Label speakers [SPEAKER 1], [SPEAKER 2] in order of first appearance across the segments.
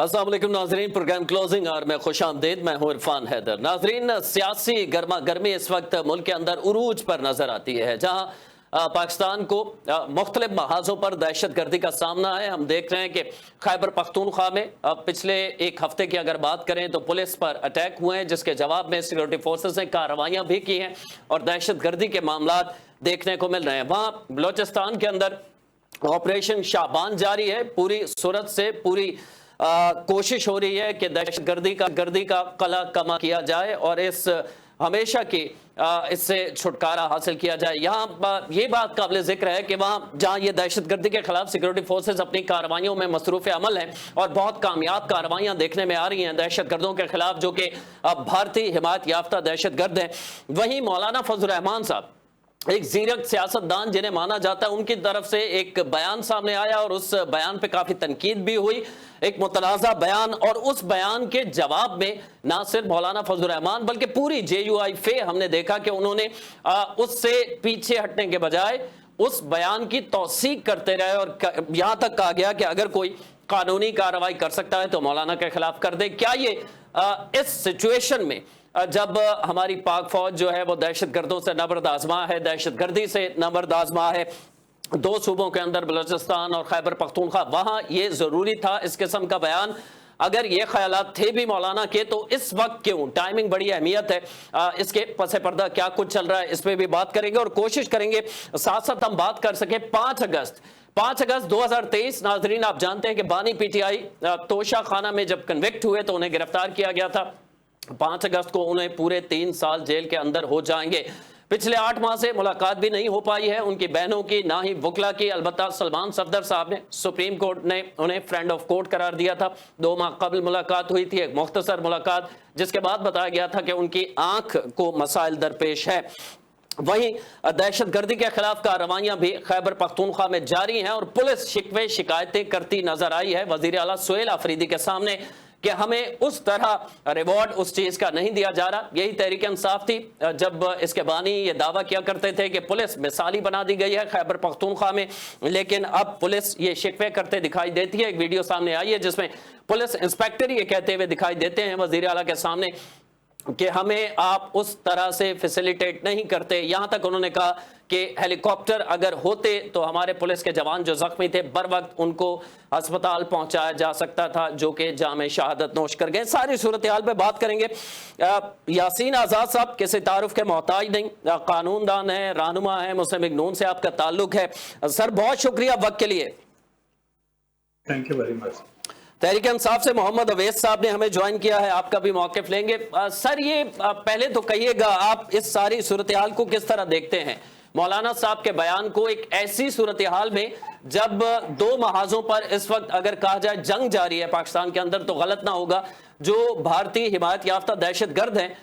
[SPEAKER 1] अस्सलाम वालेकुम नाजरीन, प्रोग्राम क्लोजिंग और मैं खुश आमदीद, मैं हूँ इरफान हैदर। नाजरीन, सियासी गर्मा गर्मी इस वक्त मुल्क के अंदर उरूज पर नजर आती है, जहाँ पाकिस्तान को मुख्तलिफ महाजों पर दहशत गर्दी का सामना है। हम देख रहे हैं कि खैबर पख्तूनख्वा में पिछले एक हफ्ते की अगर बात करें तो पुलिस पर अटैक हुए हैं, जिसके जवाब में सिक्योरिटी फोर्सेस ने कार्रवाइयाँ भी की हैं और दहशत गर्दी के मामला देखने को मिल रहे हैं। वहाँ बलोचिस्तान के अंदर ऑपरेशन शाबान जारी है। पूरी सूरत से पूरी कोशिश हो रही है कि दहशत गर्दी का कला कमा किया जाए और इस हमेशा की इससे छुटकारा हासिल किया जाए। यहाँ ये बात काबिल जिक्र है कि वहाँ जहाँ ये दहशत गर्दी के खिलाफ सिक्योरिटी फोर्सेस अपनी कार्रवाइयों में मसरूफ़ अमल हैं और बहुत कामयाब कार्रवाइयाँ देखने में आ रही हैं दहशत गर्दों के खिलाफ, जो कि भारतीय हिमायत याफ्ता दहशत गर्द हैं। वहीं मौलाना फजल रहमान साहब, एक जीरक सियासतदान जिन्हें माना जाता है, उनकी तरफ से एक बयान सामने आया और उस बयान पे काफी तनकीद भी हुई, एक मुतनाज़ा बयान। और उस बयान के जवाब में ना सिर्फ मौलाना फजल रहमान बल्कि पूरी JUI हमने देखा कि उन्होंने उससे पीछे हटने के बजाय उस बयान की तौसीक करते रहे और यहां तक कहा गया कि अगर कोई कानूनी कार्रवाई कर सकता है तो मौलाना के खिलाफ कर दे। क्या ये इस सिचुएशन में जब हमारी पाक फौज जो है वो दहशत गर्दों से नबर्द आजमा है, दहशत गर्दी से नबर्द आजमा है दो सूबों के अंदर, बलूचिस्तान और खैबर पख्तूनख्वा, वहां ये जरूरी था इस किस्म का बयान? अगर ये ख्यालात थे भी मौलाना के तो इस वक्त क्यों? टाइमिंग बड़ी अहमियत है, इसके पसे पर्दा क्या कुछ चल रहा है इस पर भी बात करेंगे और कोशिश करेंगे साथ साथ हम बात कर सके 5 अगस्त 2023। नाजरीन, आप जानते हैं कि बानी PTI तोशा खाना में जब कन्विक्ट हुए तो उन्हें गिरफ्तार किया गया था। 5 अगस्त को उन्हें पूरे 3 साल जेल के अंदर हो जाएंगे। पिछले 8 माह से मुलाकात भी नहीं हो पाई है उनकी बहनों की, ना ही वकला की। अलबत्ता सलमान सफदर साहब ने, सुप्रीम कोर्ट ने उन्हें फ्रेंड ऑफ कोर्ट करार दिया था। 2 माह कबल मुलाकात हुई थी, एक मुख्तसर मुलाकात, जिसके बाद बताया गया था कि उनकी आंख को मसाइल दरपेश है। वहीं दहशत गर्दी के खिलाफ कार्रवाइयां भी खैबर पख्तूनख्वा में जारी हैं और पुलिस शिकवे शिकायतें करती नजर आई है वजीर आला सुहेल आफरीदी के सामने कि हमें उस तरह रिवॉर्ड उस चीज का नहीं दिया जा रहा। यही तहरीक इंसाफ थी जब इसके बानी ये दावा किया करते थे कि पुलिस मिसाली बना दी गई है खैबर पख्तूनख्वा में, लेकिन अब पुलिस ये शिकवे करते दिखाई देती है। एक वीडियो सामने आई है जिसमें पुलिस इंस्पेक्टर ये कहते हुए दिखाई देते हैं वजीर आला के सामने कि हमें आप उस तरह से फैसिलिटेट नहीं करते। यहां तक उन्होंने कहा कि हेलीकॉप्टर अगर होते तो हमारे पुलिस के जवान जो जख्मी थे बर वक्त उनको अस्पताल पहुंचाया जा सकता था, जो कि जामे शहादत नोश कर गए। सारी सूरत हाल पे बात करेंगे। यासीन आज़ाद साहब किसी तारुफ के मोहताज नहीं, कानूनदान है, रहनुमा है, मुस्लिम लीग नून से आपका ताल्लुक है। सर, बहुत शुक्रिया वक्त के लिए।
[SPEAKER 2] Thank you very much.
[SPEAKER 1] Tehreek Insaf से मोहम्मद अवैस साहब ने हमें ज्वाइन किया है, आपका भी मौक़िफ़ लेंगे। सर, ये पहले तो कहिएगा, आप इस सारी सूरत हाल को किस तरह देखते हैं? मौलाना साहब के बयान को एक ऐसी सूरत हाल में जब 2 महाजों पर इस वक्त अगर कहा जाए जंग जारी है पाकिस्तान के अंदर, तो गलत ना होगा, जो भारतीय हिमायत याफ्ता दहशत गर्द हैं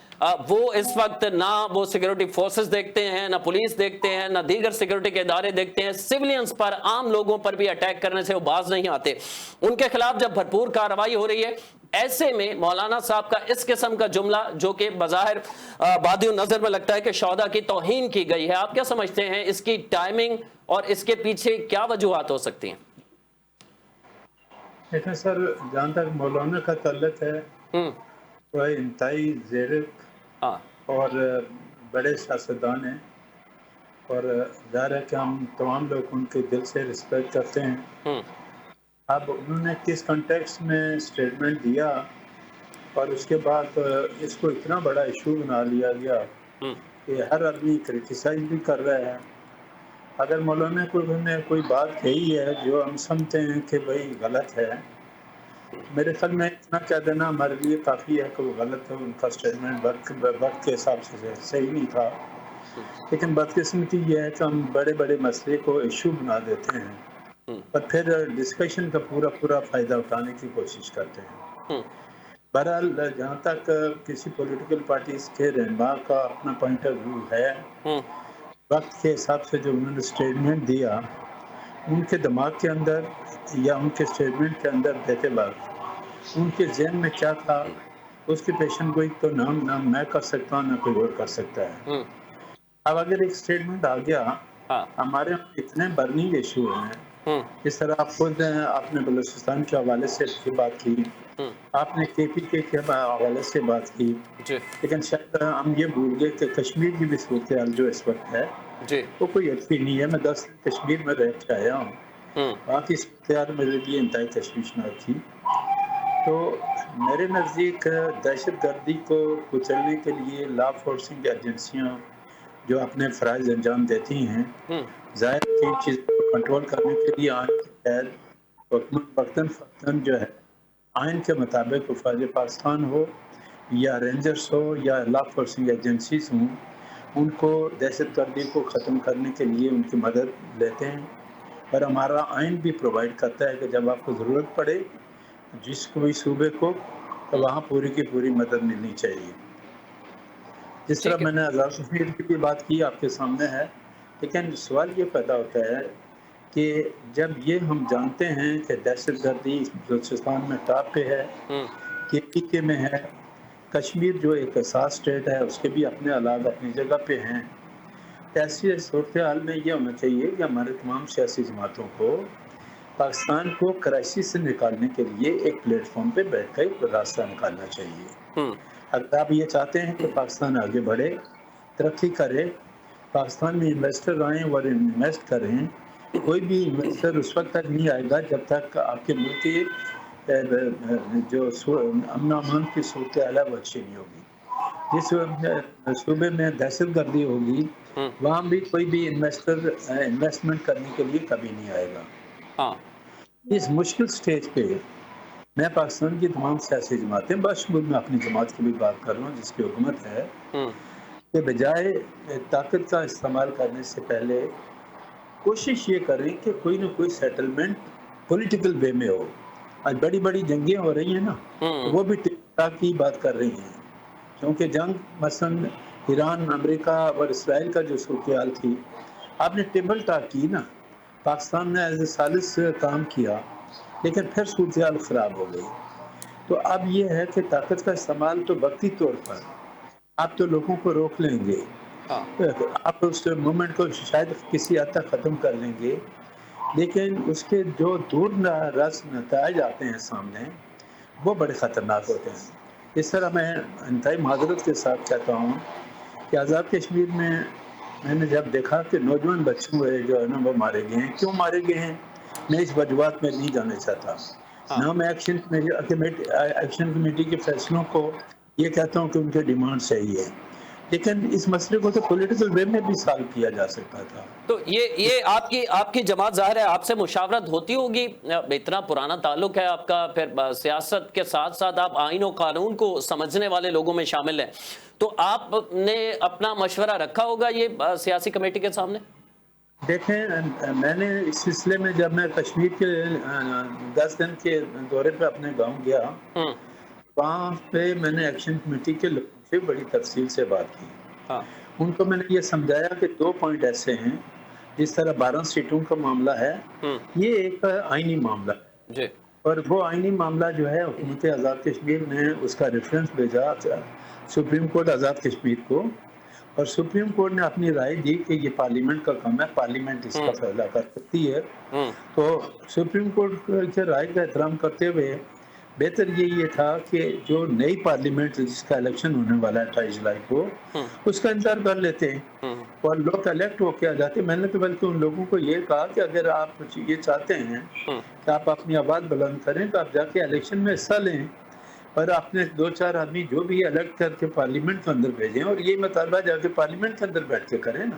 [SPEAKER 1] वो इस वक्त ना वो सिक्योरिटी फोर्सेस देखते हैं, ना पुलिस देखते हैं, ना दीगर सिक्योरिटी के इदारे देखते हैं, सिविलियंस पर, आम लोगों पर भी अटैक करने से वो बाज नहीं आते। उनके खिलाफ जब भरपूर कार्रवाई हो रही है, ऐसे में मौलाना साहब का इस किस्म का जुमला, जो कि बज़ाहिर बादियों नजर में लगता है कि शौहदा की तौहीन की गई है, आप क्या समझते हैं इसकी टाइमिंग और इसके पीछे क्या वजूहात हो सकती हैं?
[SPEAKER 2] देखिए सर, जहाँ तक मौलाना का तल्लुक है वह इंतहाई ज़ेरक और बड़े सियासतदान हैं और ज़ाहिर है कि हम तमाम लोग उनके दिल से रिस्पेक्ट करते हैं। अब उन्होंने किस कॉन्टेक्स्ट में स्टेटमेंट दिया और उसके बाद इसको इतना बड़ा इशू बना लिया गया कि हर आदमी क्रिटिसाइज भी कर रहा है। अगर मौलाना ने कोई बात कही है जो हम समझते हैं कि भाई गलत है, मेरे ख्याल में इतना कह देना हमारे लिए काफ़ी है कि वो गलत है। उनका स्टेटमेंट वक्त के हिसाब से सही नहीं था, लेकिन बदकिस्मती ये है कि हम बड़े बड़े मसले को इशू बना देते हैं और फिर डिस्कशन का पूरा फ़ायदा उठाने की कोशिश करते हैं। बहरहाल, जहाँ तक किसी पॉलिटिकल पार्टीज के रहनुमा का अपना पॉइंट ऑफ व्यू है, वक्त के हिसाब से जो उन्होंने स्टेटमेंट दिया, उनके दिमाग के अंदर या उनके स्टेटमेंट के अंदर देते वक्त उनके जहन में क्या था, उसकी पेशन गोई तो ना मैं कर सकता हूँ, ना कोई और कर सकता है। अब अगर एक स्टेटमेंट आ गया, हमारे इतने बर्निंग इशू हैं اس طرح آپ خود آپ نے بلوچستان کے حوالے سے بات کی، آپ نے KPK کے حوالے سے بات کی،
[SPEAKER 1] جی
[SPEAKER 2] لیکن شاید ہم یہ بھول گئے کہ کشمیر کی بھی صورتحال جو اس وقت ہے
[SPEAKER 1] جی
[SPEAKER 2] وہ کوئی اچھی نہیں ہے۔ میں 10 دن کشمیر میں رہ کے آیا ہوں، وہاں کی صورتحال میرے لیے انتہائی تشویشناک تھی۔ تو میرے نزدیک دہشت گردی کو کچلنے کے لیے لا فورسنگ ایجنسیاں جو اپنے فرائض انجام دیتی ہیں، ظاہر کی چیز کو کنٹرول کرنے کے لیے آئین کے تحت حکومت وقتاً فوقتاً جو ہے آئین کے مطابق وفاظ پاکستان ہو یا رینجرز ہو یا لا فورسنگ ایجنسیز ہوں، ان کو دہشت گردی کو ختم کرنے کے لیے ان کی مدد لیتے ہیں۔ اور ہمارا آئین بھی پرووائڈ کرتا ہے کہ جب آپ کو ضرورت پڑے جس کوئی صوبے کو، تو وہاں پوری کی پوری مدد ملنی چاہیے۔ جس طرح
[SPEAKER 1] ٹھیک ہے
[SPEAKER 2] میں نے آزاد کشمیر کی بھی بات کی آپ کے سامنے ہے، لیکن سوال یہ پیدا ہوتا ہے کہ جب یہ ہم جانتے ہیں کہ دہشت گردی بلوچستان میں ٹاپ پہ ہے، KPK میں ہے، کشمیر جو ایک حساس اسٹیٹ ہے اس کے بھی اپنے حالات اپنی جگہ پہ ہیں، ایسی صورتحال میں یہ ہونا چاہیے کہ ہمارے تمام سیاسی جماعتوں کو پاکستان کو کرائسس سے نکالنے کے لیے ایک پلیٹ فارم پہ بیٹھ کر ایک راستہ نکالنا چاہیے۔ اگر آپ یہ چاہتے ہیں کہ پاکستان آگے بڑھے، ترقی کرے، پاکستان میں انویسٹر آئیں اور انویسٹ کریں، کوئی بھی انویسٹر اس وقت تک نہیں آئے گا جب تک آپ کے ملک کی جو امن و امان کی صورتحال ہے وہ اچھی نہیں ہوگی۔ جس صوبے میں دہشت گردی ہوگی وہاں بھی کوئی بھی انویسٹر انویسٹمنٹ کرنے کے لیے کبھی نہیں آئے گا۔ اس مشکل سٹیج پہ میں پاکستان کی تمام سیاسی جماعتیں بشمول میں اپنی جماعت کی بھی بات کر رہا ہوں جس کی حکومت ہے، کہ بجائے طاقت کا استعمال کرنے سے پہلے کوشش یہ کریں کہ کوئی نہ کوئی سیٹلمنٹ پولیٹیکل وے میں ہو۔ آج بڑی بڑی جنگیں ہو رہی ہیں نا، وہ بھی ٹک ٹاک کی بات کر رہی ہیں، کیونکہ جنگ مثلا ایران، امریکہ اور اسرائیل کا جو صورتحال تھی، آپ نے ٹیبل ٹاک کی نا، پاکستان نے ایز اے ثالث کام کیا، لیکن پھر صورتحال خراب ہو گئی۔ تو اب یہ ہے کہ طاقت کا استعمال تو وقتی طور پر آپ تو لوگوں کو روک لیں گے، آپ اس مومنٹ کو شاید کسی حد تک ختم کر لیں گے، لیکن اس کے جو دور رس نتائج آتے ہیں سامنے وہ بڑے خطرناک ہوتے ہیں۔ اس طرح میں انتہائی معذرت کے ساتھ کہتا ہوں کہ آزاد کشمیر میں نے جب دیکھا کہ نوجوان بچے ہوئے جو ہے نا وہ مارے گئے ہیں، کیوں مارے گئے ہیں میں اس وجوہات میں نہیں جانا چاہتا، نہ میں ایکشن کمیٹی کے فیصلوں کو یہ کہتا ہوں کہ ان کے ڈیمانڈ صحیح ہے، لیکن اس مسئلے کو تو پولیٹیکل وے میں بھی سالو کیا جا سکتا تھا۔
[SPEAKER 1] تو یہ آپ کی جماعت ظاہر ہے آپ سے مشاورت ہوتی ہوگی، اتنا پرانا تعلق ہے آپ کا، پھر سیاست کے ساتھ ساتھ آپ آئین و قانون کو سمجھنے والے لوگوں میں شامل ہیں، تو آپ نے اپنا مشورہ رکھا ہوگا یہ سیاسی کمیٹی کے سامنے؟
[SPEAKER 2] دیکھیں، میں نے اس سلسلے میں جب میں کشمیر کے 10 دن کے دورے پہ اپنے گاؤں گیا، وہاں پہ میں نے ایکشن کمیٹی کے لوگوں سے بڑی تفصیل سے بات کی۔ ان کو میں نے یہ سمجھایا کہ 2 پوائنٹ ایسے ہیں، جس طرح 12 سیٹوں کا معاملہ ہے، یہ ایک آئینی معاملہ ہے، اور وہ آئینی معاملہ جو ہے حکومت آزاد کشمیر نے اس کا ریفرنس بھیجا سپریم کورٹ آزاد کشمیر کو، اور سپریم کورٹ نے اپنی رائے دی کہ یہ پارلیمنٹ کا کام ہے، پارلیمنٹ اس کا فیصلہ کر سکتی ہے۔ تو سپریم کورٹ کے رائے کا احترام کرتے ہوئے بہتر یہ تھا کہ جو نئی پارلیمنٹ جس کا الیکشن ہونے والا ہے 28 جولائی کو، اس کا انتظار کر لیتے ہیں اور لوگ الیکٹ ہو کے آ جاتے۔ میں نے تو بلکہ ان لوگوں کو یہ کہا کہ اگر آپ یہ چاہتے ہیں کہ آپ اپنی آواز بلند کریں تو آپ جا کے الیکشن میں حصہ لیں، اور اپنے 2-4 آدمی جو بھی الیکٹ کر کے پارلیمنٹ کے اندر بھیجیں، اور یہ مطالبہ جا کے پارلیمنٹ کے اندر بیٹھ کے کریں نا۔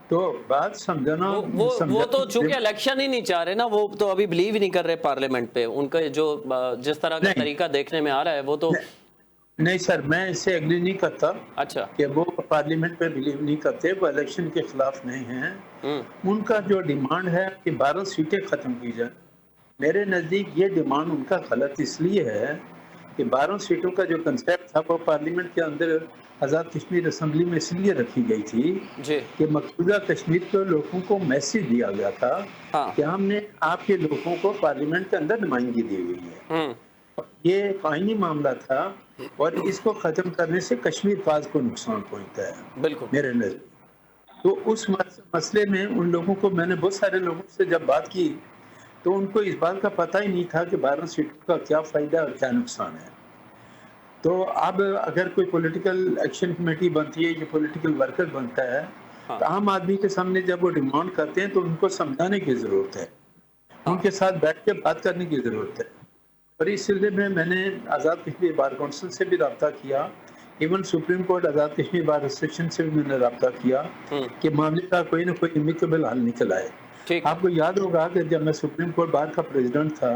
[SPEAKER 2] تو بات سمجھنا
[SPEAKER 1] وہ تو چونکہ الیکشن ہی نہیں چاہ رہے نا، وہ تو ابھی بلیو ہی نہیں کر رہے پارلیمنٹ پہ، ان کا جو جس طرح کا طریقہ دیکھنے میں آ رہا ہے وہ تو
[SPEAKER 2] نہیں سر، میں اس سے اگری نہیں کرتا کہ وہ پارلیمنٹ پہ بلیو نہیں کرتے، وہ الیکشن کے خلاف نہیں ہیں۔ ان کا جو ڈیمانڈ ہے کہ 12 سیٹیں ختم کی جائیں، میرے نزدیک یہ ڈیمانڈ ان کا غلط اس لیے ہے کہ 12 سیٹوں کا جو کنسیپٹ تھا وہ پارلیمنٹ کے اندر آزاد کشمیر اسمبلی میں اس لیے رکھی گئی تھی کہ مقبوضہ کشمیر کے لوگوں کو میسج دیا گیا تھا کہ ہم نے آپ کے لوگوں کو پارلیمنٹ کے اندر نمائندگی دی ہوئی ہے۔ یہ ایک آئینی معاملہ تھا اور اس کو ختم کرنے سے کشمیر فاض کو نقصان پہنچتا ہے میرے نظر۔ تو اس مسئلے میں ان لوگوں کو میں نے بہت سارے لوگوں سے جب بات کی تو ان کو اس بات کا پتہ ہی نہیں تھا کہ 12 سیٹوں کا کیا فائدہ اور کیا نقصان ہے. تو اب اگر کوئی پولیٹیکل ایکشن کمیٹی بنتی ہے یا پولیٹیکل ورکر بنتا ہے تو عام آدمی کے سامنے جب وہ ڈیمانڈ کرتے ہیں تو ان کو سمجھانے کی ضرورت ہے, ان کے ساتھ بیٹھ کے بات کرنے کی ضرورت ہے. اور اس سلسلے میں میں نے آزاد کشمیر بار کونسل سے بھی رابطہ کیا, even supreme court Azad Kashmir bar association سے بھی میں نے رابطہ کیا کہ معاملے کا کوئی نہ کوئی امیکیبل حل نکل آئے. آپ کو یاد ہوگا کہ جب میں سپریم کورٹ بار کا پریزیڈنٹ تھا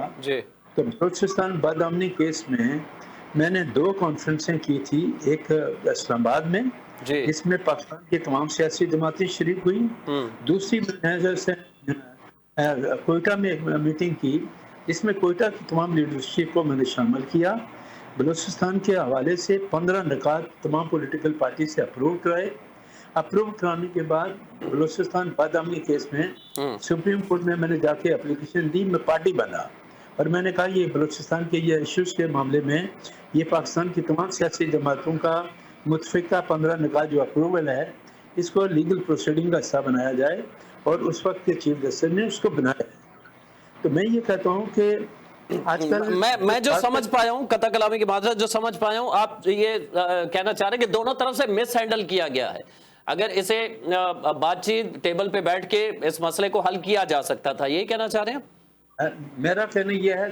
[SPEAKER 2] تو بلوچستان بدامنی کیس میں نے 2 کانفرنسیں کی تھی, ایک اسلام آباد میں جس میں پاکستان کی تمام سیاسی جماعتیں شریک ہوئی, دوسری میں کوئٹہ میں ایک میٹنگ کی جس میں کوئٹہ کی تمام لیڈرشپ کو میں نے شامل کیا. بلوچستان کے حوالے سے 15 نکات تمام پولیٹیکل پارٹی سے اپروو کرائے. اپروو کرانے کے بعد بلوچستان بدامنی کیس میں سپریم کورٹ میں نے جا کے اپلیکیشن دی, میں پارٹی بنا اور میں نے کہا یہ بلوچستان کے یہ ایشوز کے معاملے میں یہ پاکستان کی تمام سیاسی جماعتوں کا متفقہ 15 نکات جو اپروول ہے اس کو لیگل پروسیڈنگ کا حصہ بنایا جائے, اور اس وقت کے چیف جسٹس نے اس کو بنایا. تو میں یہ کہتا ہوں کہ آج کل
[SPEAKER 1] میں جو سمجھ پایا ہوں, قطع کلامی کی معذرت, جو سمجھ پایا ہوں آپ یہ کہنا چاہ رہے ہیں کہ دونوں طرف سے مس ہینڈل کیا گیا ہے. اگر اسے بات چیت ٹیبل پہ بیٹھ کے اس مسئلے کو حل کیا جا سکتا تھا, یہی کہنا چاہ رہے ہیں؟
[SPEAKER 2] میرا کہنا یہ ہے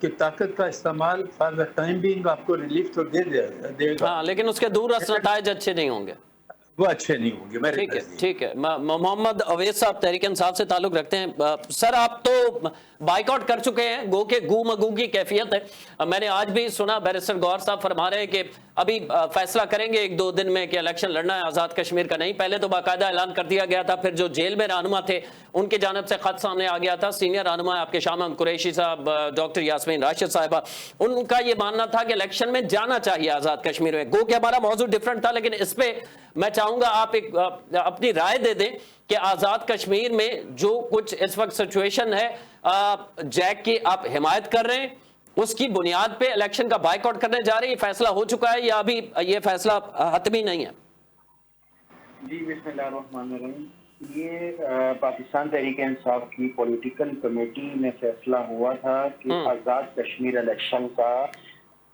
[SPEAKER 2] کہ طاقت کا استعمال فار دا ٹائم بینگ آپ کو ریلیف تو دے گا,
[SPEAKER 1] ہاں, لیکن اس کے دور اثر نتائج اچھے نہیں ہوں گے.
[SPEAKER 2] وہ اچھے نہیں ہوں گے.
[SPEAKER 1] ٹھیک ہے, ٹھیک ہے. محمد اویس صاحب تحریک انصاف سے تعلق رکھتے ہیں. سر آپ تو بائیک آؤٹ کر چکے ہیں, گو کہ گو مگو کی کیفیت ہے. میں نے آج بھی سنا بیرسٹر گوہر صاحب فرما رہے ہیں کہ ابھی فیصلہ کریں گے 1-2 دن میں کہ الیکشن لڑنا ہے آزاد کشمیر کا. نہیں, پہلے تو باقاعدہ اعلان کر دیا گیا تھا, پھر جو جیل میں رہنما تھے ان کی جانب سے خط سامنے آ گیا تھا. سینئر رہنما آپ کے شاہ محمد قریشی صاحب, ڈاکٹر یاسمین راشد صاحبہ, ان کا یہ ماننا تھا کہ الیکشن میں جانا چاہیے آزاد کشمیر میں. گو کہ ہمارا موضوع ڈیفرنٹ تھا, لیکن اس پہ میں چاہوں گا آپ ایک اپنی رائے دے دیں کہ آزاد کشمیر میں جو کچھ اس وقت سچویشن ہے, جیک کی آپ حمایت کر رہے ہیں, اس کی بنیاد پہ الیکشن کا بائیک آؤٹ کرنے جا رہے ہیں, یہ فیصلہ ہو چکا ہے یا ابھی یہ فیصلہ حتمی نہیں ہے؟
[SPEAKER 3] جی بسم اللہ الرحمن الرحیم. یہ پاکستان تحریک انصاف کی پولیٹیکل کمیٹی میں فیصلہ ہوا تھا کہ آزاد کشمیر الیکشن کا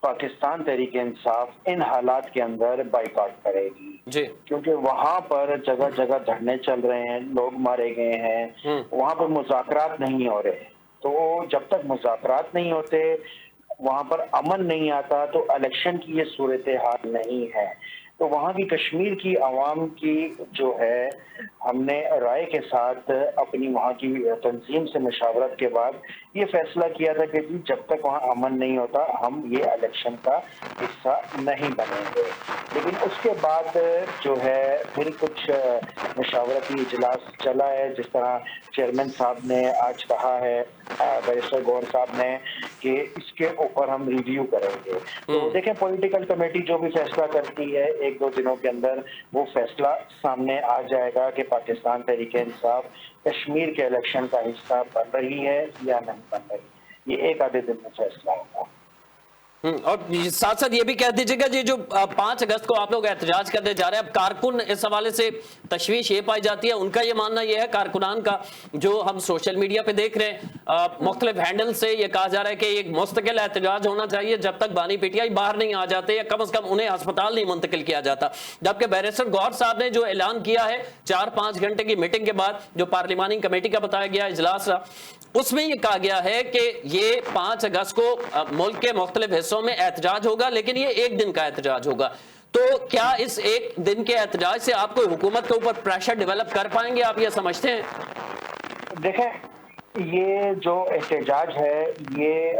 [SPEAKER 3] پاکستان تحریک انصاف ان حالات کے اندر بائیکاٹ کرے گی, کیونکہ وہاں پر جگہ جگہ دھرنے چل رہے ہیں, لوگ مارے گئے ہیں, وہاں پر مذاکرات نہیں ہو رہے. تو جب تک مذاکرات نہیں ہوتے, وہاں پر امن نہیں آتا, تو الیکشن کی یہ صورتحال نہیں ہے. تو وہاں کی کشمیر کی عوام کی جو ہے, ہم نے رائے کے ساتھ اپنی وہاں کی تنظیم سے مشاورت کے بعد یہ فیصلہ کیا تھا کہ جی جب تک وہاں امن نہیں ہوتا ہم یہ الیکشن کا حصہ نہیں بنیں گے. لیکن اس کے بعد جو ہے پھر کچھ مشاورتی اجلاس چلا ہے, جس طرح چیئرمین صاحب نے آج کہا ہے, بیرسٹر گوہر صاحب نے, کہ اس کے اوپر ہم ریویو کریں گے. تو دیکھیں پولیٹیکل کمیٹی جو بھی فیصلہ کرتی ہے 1-2 دنوں کے اندر وہ فیصلہ سامنے آ جائے گا کہ پاکستان تحریک انصاف کشمیر کے الیکشن کا حصہ بن رہی ہے یا نہیں بن رہی. یہ 1-آدھے دن میں فیصلہ ہوگا.
[SPEAKER 1] اور ساتھ ساتھ یہ بھی کہہ دیجیے گا, یہ جو 5 اگست کو آپ لوگ احتجاج کرنے جا رہے ہیں, اب کارکن اس حوالے سے تشویش یہ پائی جاتی ہے, ان کا یہ ماننا یہ ہے کارکنان کا, جو ہم سوشل میڈیا پہ دیکھ رہے ہیں مختلف ہینڈل سے یہ کہا جا رہا ہے کہ ایک مستقل احتجاج ہونا چاہیے جب تک بانی پی ٹی آئی باہر نہیں آ جاتے, یا کم از کم انہیں ہسپتال نہیں منتقل کیا جاتا. جبکہ بیرسٹر گوہر صاحب نے جو اعلان کیا ہے 4-5 گھنٹے کی میٹنگ کے بعد, جو پارلیمانی کمیٹی کا بتایا گیا اجلاس رہا, اس میں یہ کہا گیا ہے کہ یہ 5 اگست کو ملک کے مختلف حصوں میں احتجاج ہوگا, لیکن یہ 1 دن کا احتجاج ہوگا. تو کیا اس 1 دن کے احتجاج سے آپ کوئی حکومت کے اوپر پریشر ڈیولپ کر پائیں گے, آپ یہ سمجھتے ہیں؟
[SPEAKER 3] دیکھیں یہ جو احتجاج ہے یہ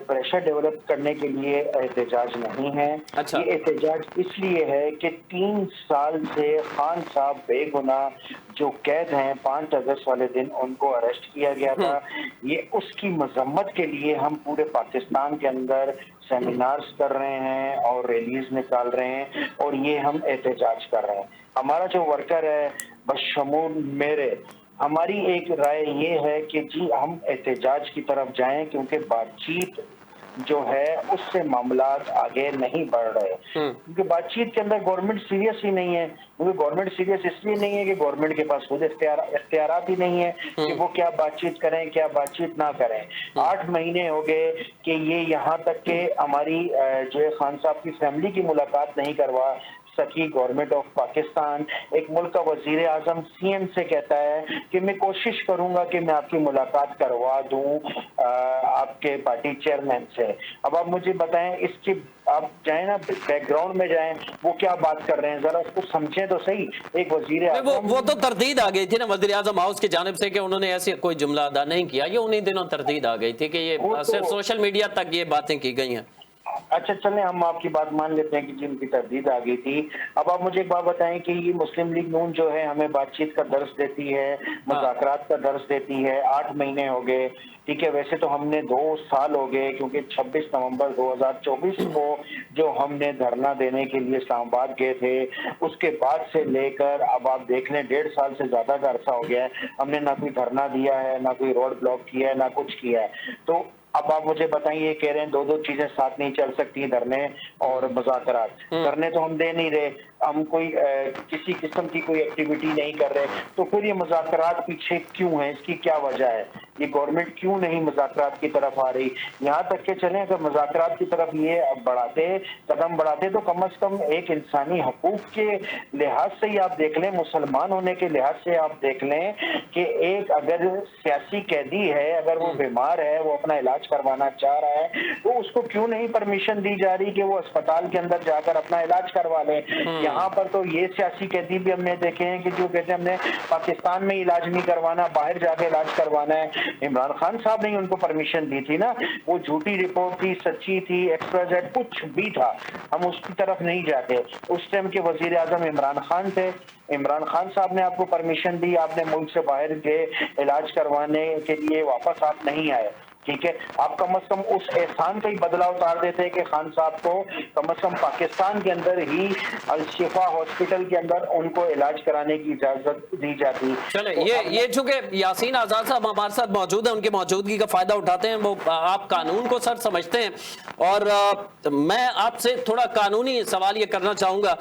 [SPEAKER 3] پریشر ڈیولپ کرنے کے لیے احتجاج نہیں ہے. یہ احتجاج اس لیے ہے کہ 3 سال سے خان صاحب بے گناہ جو قید ہیں 5 اگست والے دن ان کو اریسٹ کیا گیا تھا. یہ اس کی مذمت کے لیے ہم پورے پاکستان کے اندر سیمینارز کر رہے ہیں اور ریلیز نکال رہے ہیں, اور یہ ہم احتجاج کر رہے ہیں. ہمارا جو ورکر ہے بشمول میرے, ہماری ایک رائے یہ ہے کہ جی ہم احتجاج کی طرف جائیں, کیونکہ بات چیت जो है उससे मामलात आगे नहीं बढ़ रहे, क्योंकि बातचीत के अंदर गवर्नमेंट सीरियस ही नहीं है। क्योंकि गवर्नमेंट सीरियस इसलिए नहीं है कि गवर्नमेंट के पास खुद इख्तियारात ही नहीं है कि वो क्या बातचीत करें क्या बातचीत ना करें। 8 महीने हो गए कि ये यहाँ तक के हमारी जो है खान साहब की फैमिली की मुलाकात नहीं करवा सकी गवर्नमेंट ऑफ पाकिस्तान। एक मुल्क का वजीर आजम सीएम से कहता है कि मैं कोशिश करूंगा कि मैं आपकी मुलाकात करवा दूं आपके पार्टी चेयरमैन से। अब आप मुझे बताएं, इसकी आप जाए ना बैकग्राउंड में जाएं, वो क्या बात कर रहे हैं जरा उसको समझें तो सही। एक वजीर आजम
[SPEAKER 1] वो तो तरदीद आ गई थी ना वजीर आजम हाउस की जानिब से कि उन्होंने ऐसे कोई जुमला अदा नहीं किया, ये उन्हीं दिनों तरदीद आ गई थी कि ये सिर्फ सोशल मीडिया तक ये बातें की गई हैं।
[SPEAKER 3] अच्छा चलें, हम आपकी बात मान लेते हैं कि जिनकी तरदीद आ गई थी। अब आप मुझे एक बात बताएं कि ये मुस्लिम लीग नून जो है हमें बातचीत का दर्स देती है, मुज़ाकरात का दर्स देती है। 8 महीने हो गए, ठीक है। वैसे तो हमने 2 साल हो गए, क्योंकि 26 नवंबर 2024 को जो हमने धरना देने के लिए इस्लामाबाद गए थे, उसके बाद से लेकर अब आप देख लें 1.5 साल से ज्यादा का अरसा हो गया है। हमने ना कोई धरना दिया है, ना कोई रोड ब्लॉक किया है, ना कुछ किया है। तो अब आप मुझे बताइए, कह रहे हैं 2 चीजें साथ नहीं चल सकती, धरने और मुज़ाकरात। धरने तो हम दे नहीं रहे, हम कोई किसी किस्म की कोई एक्टिविटी नहीं कर रहे, तो फिर ये मुज़ाकरात पीछे क्यों है? इसकी क्या वजह है? ये गवर्नमेंट क्यों नहीं मुज़ाकरात की तरफ आ रही? यहाँ तक के चलें, अगर मुज़ाकरात की तरफ ये कदम बढ़ाते तो कम से कम एक इंसानी हकूक के लिहाज से ही आप देख लें, मुसलमान होने के लिहाज से आप देख लें कि एक अगर सियासी कैदी है, अगर वो बीमार है, वो अपना इलाज करवाना चाह रहा है, तो उसको क्यों नहीं परमिशन दी जा रही कि वो अस्पताल के अंदर जाकर अपना इलाज करवा ले? यहाँ पर तो ये सियासी कैदी भी हमने देखे हैं कि जो कहते हैं हमने पाकिस्तान में इलाज नहीं करवाना, बाहर जाके इलाज करवाना है। इमरान खान साहब ने उनको परमिशन दी थी ना, वो झूठी रिपोर्ट थी, सच्ची थी, XYZ कुछ भी था, हम उसकी तरफ नहीं जाते। उस टाइम के वजीर आजम इमरान खान थे, इमरान खान साहब ने आपको परमिशन दी, आपने मुल्क से बाहर गए इलाज करवाने के लिए, वापस आप नहीं आए, ठीक है। आप कम से कम उस एहसान का ही बदला उतार देते हैं कि खान साहब को कम से कम पाकिस्तान के अंदर ही अल-शिफा हॉस्पिटल के अंदर उनको इलाज कराने की इजाजत दी जाती।
[SPEAKER 1] चले तो ये चूंकि यासीन आजाद साहब हमारे साथ मौजूद हैं, उनकी मौजूदगी का फायदा उठाते हैं, वो आप कानून को सर समझते हैं, और मैं आपसे थोड़ा कानूनी सवाल ये करना चाहूंगा।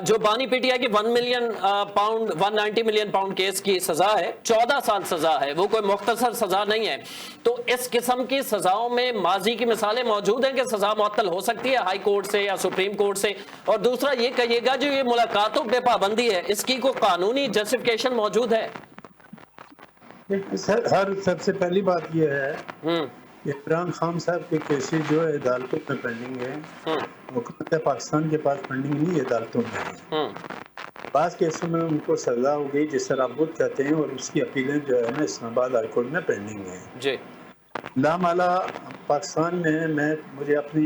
[SPEAKER 1] जो बानी पीटीआई की 1 million pound 190 million pound case की सजा है, 14 साल सजा है, वो कोई मुख्तसर सजा नहीं है। तो इस किस्म की सजाओं में माजी की मिसालें मौजूद हैं कि सजा मुअत्तल हो सकती है हाई कोर्ट से या सुप्रीम कोर्ट से। और दूसरा ये कहिएगा, जो ये मुलाकातों पे पाबंदी है, इसकी कोई कानूनी जस्टिफिकेशन मौजूद है?
[SPEAKER 2] सर सबसे पहली बात ये है, इमरान खान साहब के केसेस जो है अदालतों में पेंडिंग है, हुकूमत पाकिस्तान के पास पेंडिंग नहीं है, अदालतों में है। बास केसों में उनको सजा हो गई, जिस तरह बुद्ध कहते हैं, और उसकी अपीलें जो है ना इस्लामाबाद हाई कोर्ट में पेंडिंग है जी। लामाला पाकिस्तान में मुझे अपनी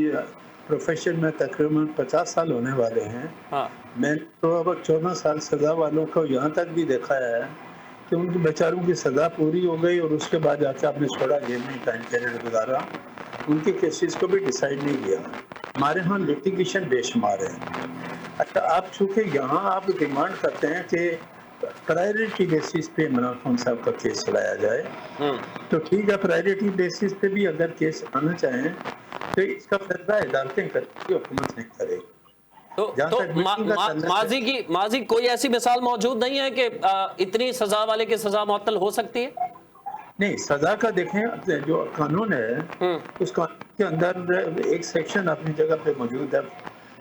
[SPEAKER 2] प्रोफेशन में तकरीबन 50 साल होने वाले हैं। मैं तो अब 14 साल सजा वालों को यहाँ तक भी देखा है कि उनके बेचारों की सजा पूरी हो गई और उसके बाद जाके आपने छोड़ा, जेल में टाइम पीरियड गुजारा, उनके केसेस को भी डिसाइड नहीं किया। हमारे यहाँ लिटिगेशन बेशुमार है। अच्छा, आप चूँकि यहाँ आप डिमांड करते हैं कि प्रायोरिटी बेसिस पे इमरान खान साहब का केस चलाया जाए, तो ठीक है, प्रायोरिटी बेसिस पे भी अगर केस आना चाहें तो इसका फैसला अदालतें करती, हुकूमत नहीं करे।
[SPEAKER 1] तो माजी कोई ऐसी मिसाल मौजूद नहीं है कि इतनी सजा वाले की सजा मुअत्तल हो सकती है?
[SPEAKER 2] नहीं, सजा का देखें, जो कानून है उस कानून के अंदर एक सेक्शन अपनी जगह पे मौजूद है,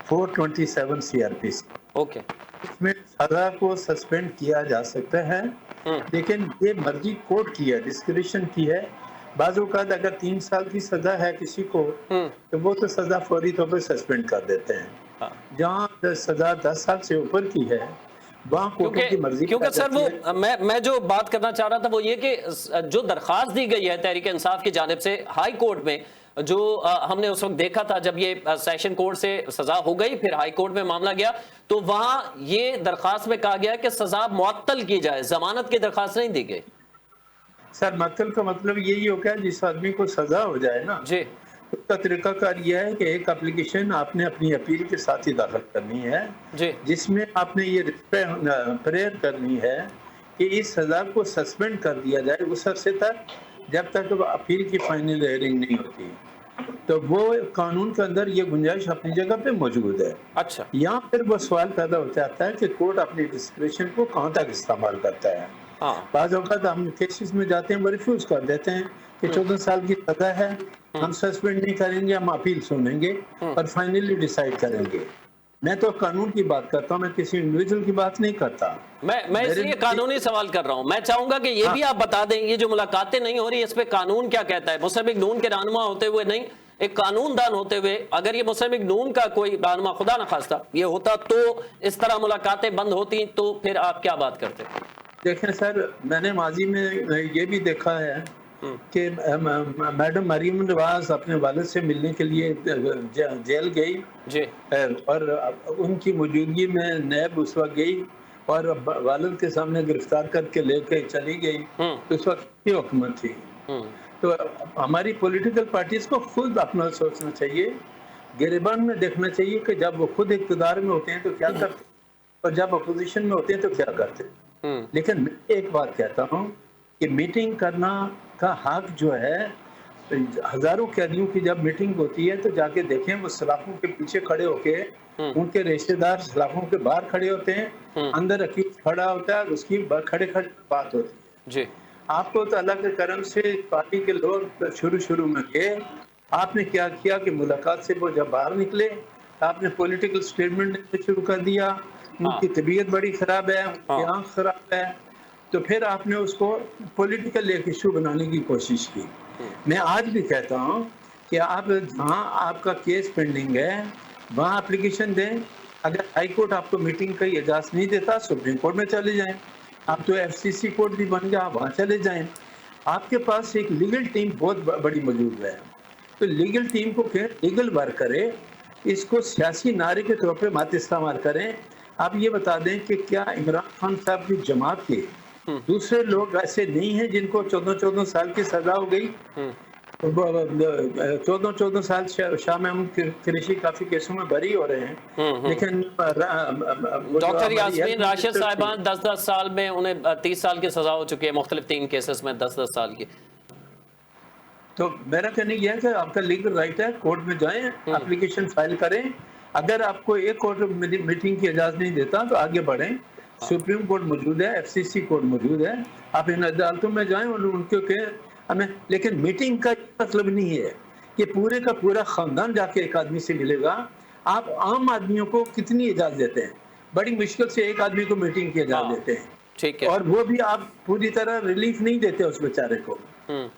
[SPEAKER 2] 427 CRPC।
[SPEAKER 1] ओके,
[SPEAKER 2] इसमें सजा को सस्पेंड किया जा सकता है, लेकिन ये मर्जी कोर्ट की है, डिस्क्रिशन की है। बाज़ औक़ात अगर 3 साल की सजा है किसी को, तो वो तो सजा फौरी तौर पर सस्पेंड कर देते हैं। जहाँ सजा 10 साल से ऊपर की है, वहाँ कोर्ट की मर्जी।
[SPEAKER 1] क्योंकि सर वो मैं जो बात करना चाह रहा था वो ये कि जो दरख्वास्त दी गई है तहरीक इंसाफ की जानिब से हाई कोर्ट में, जो हमने उस वक्त देखा था जब ये सेशन कोर्ट से सजा हो गई, फिर हाई कोर्ट में मामला गया, तो वहां ये दरखास्त में कहा गया कि सजा मुअत्तल की जाए, जमानत की दरखास्त नहीं दी गई।
[SPEAKER 2] सर, मुअत्तल का मतलब यही हो गया जिस आदमी को सजा हो जाए ना जी, उसका तरीकाकार यह है कि एक एप्लीकेशन आपने अपनी अपील के साथ ही दाखिल करनी है जी, जिसमें आपने ये प्रेयर करनी है कि इस सजा को सस्पेंड कर दिया जाए उस अरसे तक जब तक अपील की फाइनल हियरिंग नहीं होती। तो वो कानून के अंदर ये गुंजाइश अपनी जगह पे मौजूद है।
[SPEAKER 1] अच्छा।
[SPEAKER 2] यहाँ फिर वो सवाल पैदा हो जाता है कि कोर्ट अपनी डिस्क्रिप्शन को कहाँ तक इस्तेमाल करता है।
[SPEAKER 1] हाँ।
[SPEAKER 2] बाज़ औक़ात हम केसेस में जाते हैं, वो रिफ्यूज कर देते हैं कि 14 साल की सजा है, हम सस्पेंड नहीं करेंगे, हम अपील सुनेंगे और फाइनली डिसाइड करेंगे। मैं तो कानून की बात करता हूँ, मैं किसी इंडिविजुअल की बात नहीं करता।
[SPEAKER 1] मैं इसलिए कानूनी सवाल कर रहा हूं। मैं चाहूंगा कि ये भी आप बता दें, ये जो मुलाकातें नहीं हो रही, इस पे कानून क्या कहता है? मुस्लिम लीग नून के रहनुमा होते हुए नहीं, एक कानून दान होते हुए, अगर ये मुस्लिम लीग नून का कोई रहनुमा, खुदा न खास्ता ये होता, तो इस तरह मुलाकातें बंद होती, तो फिर आप क्या बात करते?
[SPEAKER 2] देखें सर, मैंने माजी में ये भी देखा है कि मैडम मरीम नवाज अपने वालिद से मिलने के लिए जेल गई
[SPEAKER 1] जी,
[SPEAKER 2] और उनकी मौजूदगी में नैब उस वक्त गई और वालिद के सामने गिरफ्तार करके लेके चली गई। तो उस वक्त की हुकूमत थी। तो हमारी पॉलिटिकल पार्टीज को खुद अपना सोचना चाहिए, गिरबान में देखना चाहिए कि जब वो खुद इक़्तिदार में होते हैं तो क्या करते और जब अपोजिशन में होते हैं तो क्या करते। लेकिन मैं एक बात कहता हूँ कि मीटिंग करना का हक जो है, हजारों कैदियों की जब मीटिंग होती है तो जाके देखें, वो सलाखों के पीछे खड़े होके उनके रिश्तेदार सलाखों के बाहर खड़े होते हैं, अंदर अक्यूज खड़ा होता है, उसकी खड़े खड़े बात होती है जी। आपको तो अल्लाह के करम से पार्टी के लोग शुरू में गए, आपने क्या किया कि मुलाकात से वो जब बाहर निकले आपने पॉलिटिकल स्टेटमेंट शुरू कर दिया, उनकी तबीयत बड़ी खराब है, उनकी आँख खराब है, तो फिर आपने उसको पॉलिटिकल एक इशू बनाने की कोशिश की। मैं आज भी कहता हूँ कि आप जहाँ आपका केस पेंडिंग है वहाँ एप्लीकेशन दें। अगर हाई कोर्ट आपको मीटिंग की इजाज़त नहीं देता, सुप्रीम कोर्ट में चले जाएं। आप तो FCC कोर्ट भी बन गया, आप वहाँ चले जाएं। आपके पास एक लीगल टीम बहुत बड़ी मौजूद है, तो लीगल टीम को फिर लीगल वर्क करे, इसको सियासी नारे के तौर पर मत इस्तेमाल करें। आप ये बता दें कि क्या इमरान खान साहब की जमात के दूसरे लोग ऐसे नहीं हैं जिनको 14 साल की सजा हो गई? 14 साल शाह महमूद कुरैशी काफी केसों में बरी हो रहे हैं, लेकिन
[SPEAKER 1] डॉक्टर यास्मीन राशिद साहिबान 10-10 साल में, उन्हें 30 साल की सजा हो चुकी है, मुख्तलिफ 3 केसेस में 10-10 साल की।
[SPEAKER 2] तो मेरा कहना यह है कि आपका लीगल राइट है, कोर्ट में जाएं, एप्लीकेशन फाइल करें। अगर आपको एक कोर्ट मीटिंग की इजाजत नहीं देता तो आगे बढ़ें। सुप्रीम कोर्ट मौजूद है, FCC कोर्ट मौजूद है, आप इन अदालतों में जाएं और उनके हमें। लेकिन मीटिंग का मतलब नहीं है कि पूरे का पूरा खानदान जाके एक आदमी से मिलेगा। आप आम आदमियों को कितनी इजाजत देते हैं? बड़ी मुश्किल से एक आदमी को मीटिंग की इजाजत देते हैं,
[SPEAKER 1] ठीक है, और
[SPEAKER 2] वो भी आप पूरी तरह रिलीफ नहीं देते उस बेचारे को।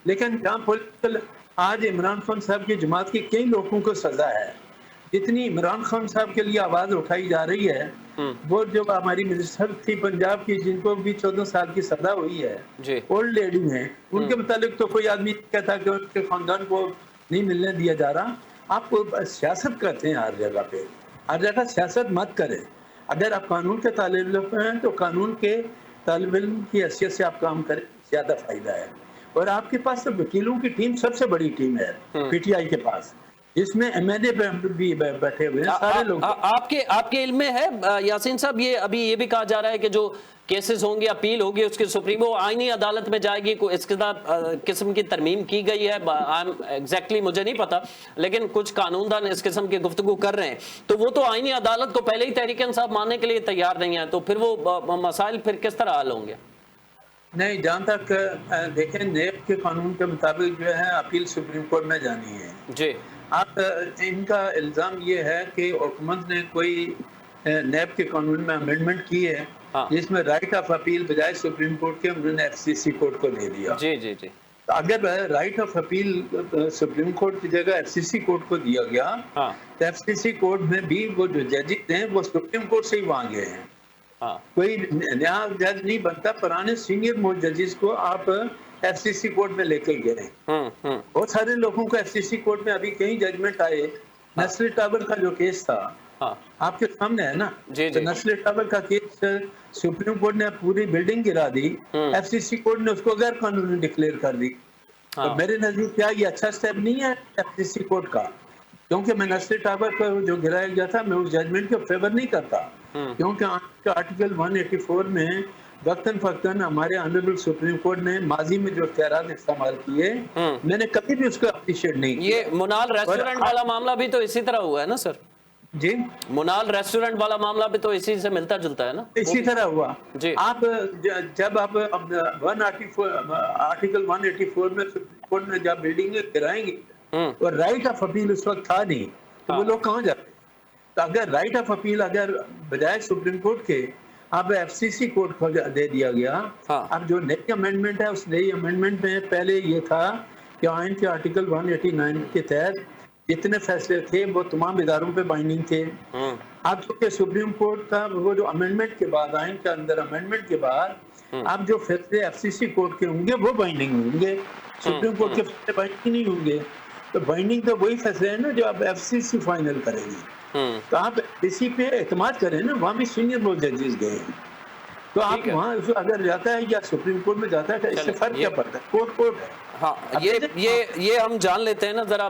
[SPEAKER 2] लेकिन जहाँ पॉलिटिकल आज इमरान खान साहब की जमात की कई लोगों को सजा है, जितनी इमरान खान साहब के लिए आवाज उठाई जा रही है, वो जो हमारी मिनिस्टर थी पंजाब की जिनको भी 14 साल की सजा हुई है, ओल्ड लेडी है, उनके मुतालिक तो कोई आदमी कहता कि उनके खानदान को नहीं मिलने दिया जा रहा। आप सियासत करते हैं हर जगह पे, हर जगह सियासत मत करें। अगर आप कानून के तालिब इल्म हैं तो कानून के तालिब इल्म की हैसियत से आप काम करें, ज्यादा फायदा है। और आपके पास तो वकीलों की टीम सबसे बड़ी टीम है PTI के पास, जिसमें MLA भी बैठे हुए हैं सारे लोग।
[SPEAKER 1] आपके इल्म में है यासीन साहब, ये अभी ये भी कहा जा रहा है कि जो केसेस होंगे, अपील होगी उसकी सुप्रीम वो आईनी अदालत में जाएगी, इस किस्म की तरमीम की गई है। एग्जैक्टली मुझे नहीं पता, लेकिन कुछ कानूनदान इस किस्म की गुफ्तगू कर रहे हैं। तो वो तो आईनी अदालत को पहले ही तहरीक इंसाफ मानने के लिए तैयार नहीं है, तो फिर वो मसाइल फिर किस तरह हल होंगे?
[SPEAKER 2] नहीं, जहाँ तक देखें नेब के कानून के मुताबिक जो है अपील सुप्रीम कोर्ट में जानी है जी। आप इनका इल्ज़ाम ये है कि हुकूमत ने कोई नेब के कानून में अमेंडमेंट की है, जिसमें राइट ऑफ अपील बजाय सुप्रीम कोर्ट के उन्होंने FCC कोर्ट को दे दिया।
[SPEAKER 1] जी जी जी।
[SPEAKER 2] तो अगर right of appeal supreme court की जगह FCC कोर्ट को दिया गया, तो FCC कोर्ट में भी वो जो जजेस हैं वो सुप्रीम कोर्ट से ही वहाँ गए हैं। कोई नया जज नहीं बनता, पुराने सीनियर मोस्ट जजेस को आप FCC कोर्ट में लेके गए। बहुत सारे लोगों को FCC कोर्ट में अभी कई जजमेंट आए। नस्ली टावर का जो केस था आपके सामने है ना, तो नस्ली टावर का केस सुप्रीम कोर्ट ने पूरी बिल्डिंग गिरा दी, FCC कोर्ट ने उसको गैर कानूनी डिक्लेयर कर दी। तो मेरे नजदीक क्या ये अच्छा स्टेप नहीं है FCC कोर्ट का? क्योंकि मैं नस्ली टावर पर जो गिराया गया था, मैं उस जजमेंट के फेवर नहीं करता, क्योंकि کہ آرٹیکل 184 میں وقتاً فوقتاً ہمارے آنریبل سپریم کورٹ نے ماضی میں جو اختیارات استعمال کیے میں نے کبھی بھی اس کو اپریشیٹ نہیں کیا.
[SPEAKER 1] یہ منال ریسٹورنٹ والا معاملہ بھی تو اسی طرح ہوا ہے نا سر؟
[SPEAKER 2] جی
[SPEAKER 1] منال ریسٹورنٹ والا معاملہ بھی تو اسی سے ملتا جلتا ہے نا؟
[SPEAKER 2] اسی طرح ہوا.
[SPEAKER 1] جی
[SPEAKER 2] آپ جب آپ آرٹیکل 184 میں سپریم کورٹ میں جب بلڈنگیں گرائیں گے اور رائٹ آف اپیل اس وقت تھا نہیں تو وہ لوگ کہاں جاتے؟ تو اگر رائٹ آف اپیل اگر بجائے سپریم کورٹ کے اب ایف سی سی کورٹ کو دے دیا گیا. اب جو نئی امینڈمنٹ ہے اس نئی امینڈمنٹ میں پہلے یہ تھا کہ آئین کے آرٹیکل 189 کے تحت جتنے فیصلے تھے وہ تمام اداروں پہ بائنڈنگ تھے. اب چونکہ سپریم کورٹ کا وہ جو امینڈمنٹ کے بعد آئین کے اندر امینڈمنٹ کے بعد اب جو فیصلے ایف سی سی کورٹ کے ہوں گے وہ بائنڈنگ ہوں گے, سپریم کورٹ کے فیصلے بائنڈنگ نہیں ہوں گے. تو بائنڈنگ تو وہی فیصلے ہیں نا جو اب ایف سی سی فائنل کرے گی. تو آپ اسی پہ اعتماد کریں نا, وہاں بھی سینئر لوگ ججز گئے ہیں تو آپ وہاں اگر جاتا ہے یا سپریم کورٹ میں جاتا ہے تو اس سے فرق کیا پڑتا ہے؟ کورٹ کورٹ ہے.
[SPEAKER 1] ہاں یہ ہم جان لیتے ہیں نا ذرا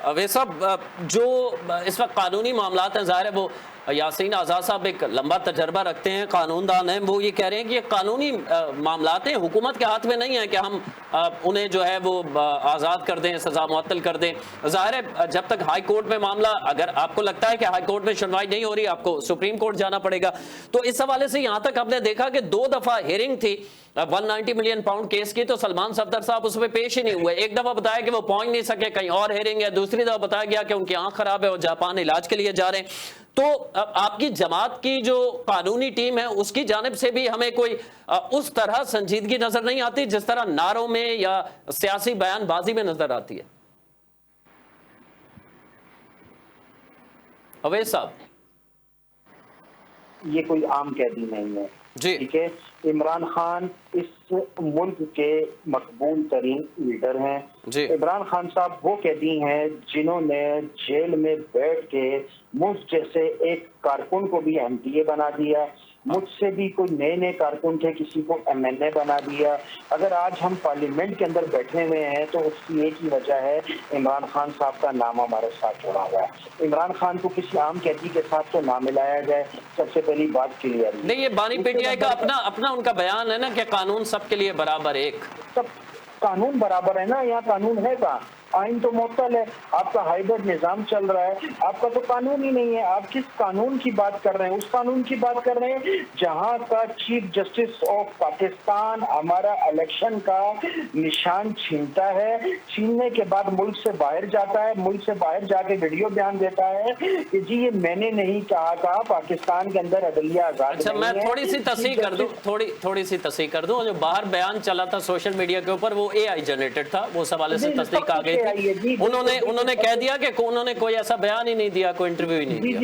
[SPEAKER 1] اویس صاحب, جو اس وقت قانونی معاملات ہیں ظاہر ہے وہ یاسین آزاد صاحب ایک لمبا تجربہ رکھتے ہیں, قانون دان ہیں, وہ یہ کہہ رہے ہیں کہ یہ قانونی معاملات ہیں, حکومت کے ہاتھ میں نہیں ہے کہ ہم انہیں جو ہے وہ آزاد کر دیں, سزا معطل کر دیں. ظاہر ہے جب تک ہائی کورٹ میں معاملہ, اگر آپ کو لگتا ہے کہ ہائی کورٹ میں سنوائی نہیں ہو رہی آپ کو سپریم کورٹ جانا پڑے گا. تو اس حوالے سے یہاں تک ہم نے دیکھا کہ 2 دفعہ ہیئرنگ تھی 190 ملین پاؤنڈ کیس کی, تو سلمان صفدر صاحب اس میں پیش ہی نہیں ہوئے. ایک دفعہ بتایا کہ وہ پہنچ نہیں سکے, کہیں اور ہیئرنگ ہے. دوسری دفعہ بتایا گیا کہ ان کی آنکھ خراب ہے, وہ جاپان علاج کے لیے جا رہے ہیں. تو آپ کی جماعت کی جو قانونی ٹیم ہے اس کی جانب سے بھی ہمیں کوئی اس طرح سنجیدگی نظر نہیں آتی جس طرح نعروں میں یا سیاسی بیان بازی میں نظر آتی ہے. اویس صاحب,
[SPEAKER 3] یہ کوئی عام قیدی نہیں ہے.
[SPEAKER 1] جی
[SPEAKER 3] ٹھیک ہے, عمران خان اس ملک کے مقبول ترین لیڈر ہیں. عمران خان صاحب وہ قیدی ہیں جنہوں نے جیل میں بیٹھ کے مجھ جیسے ایک کارکن کو بھی ایم پی اے بنا دیا, مجھ سے بھی کوئی نئے کارکن تھے کسی کو ایم این اے بنا دیا. اگر آج ہم پارلیمنٹ کے اندر بیٹھے ہوئے ہیں تو اس کی ایک ہی وجہ ہے, عمران خان صاحب کا نام ہمارے ساتھ جڑا ہوا ہے. عمران خان کو کسی عام قیدی کے ساتھ تو نہ ملایا جائے, سب سے پہلی بات کلیئر
[SPEAKER 1] نہیں. یہ بانی پی ٹی آئی کا اپنا ان کا بیان ہے نا کہ قانون سب کے لیے برابر ایک.
[SPEAKER 3] سب قانون برابر ہے نا, یہاں قانون ہے کہاں؟ آئین تو معطل ہے, آپ کا ہائیبرڈ نظام چل رہا ہے, آپ کا تو قانون ہی نہیں ہے. آپ کس قانون کی بات کر رہے ہیں؟ اس قانون کی بات کر رہے ہیں جہاں کا چیف جسٹس آف پاکستان ہمارا الیکشن کا نشان چھینتا ہے, چھیننے کے بعد ملک سے باہر جاتا ہے, ملک سے باہر جا کے ویڈیو بیان دیتا ہے کہ جی یہ میں نے نہیں کہا پاکستان کے اندر عدلیہ آزاد.
[SPEAKER 1] اچھا, میں تھوڑی سی تصحیح کر دوں, جو باہر بیان چلا تھا سوشل میڈیا کے اوپر وہ اے آئی جنریٹڈ تھا, وہ حوالے سے تصدیق آ گئی. انہوں نے کہہ دیا کہ انہوں نے کوئی ایسا بیان ہی نہیں دیا, کوئی انٹرویو ہی نہیں دیا.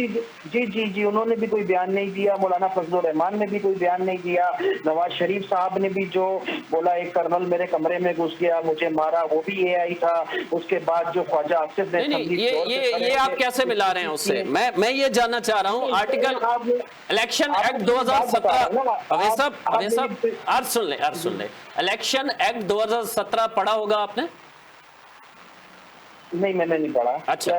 [SPEAKER 3] جی انہوں نے بھی کوئی بیان نہیں دیا, مولانا فضل الرحمان نے بھی کوئی بیان نہیں دیا, نواز شریف صاحب نے بھی جو بولا ایک کرنل میرے کمرے میں گھس گیا مجھے مارا, وہ بھی اے آئی تھا. اس کے بعد جو خواجہ آصف نے
[SPEAKER 1] یہ آپ کیسے ملا رہے ہیں اس سے؟ میں یہ جاننا چاہ رہا ہوں, آرٹیکل الیکشن ایکٹ 2017 عرض سن لیں, الیکشن ایکٹ 2017 پڑھا ہوگا آپ نے؟
[SPEAKER 3] نہیں, میں نے نہیں پڑھا.
[SPEAKER 1] اچھا,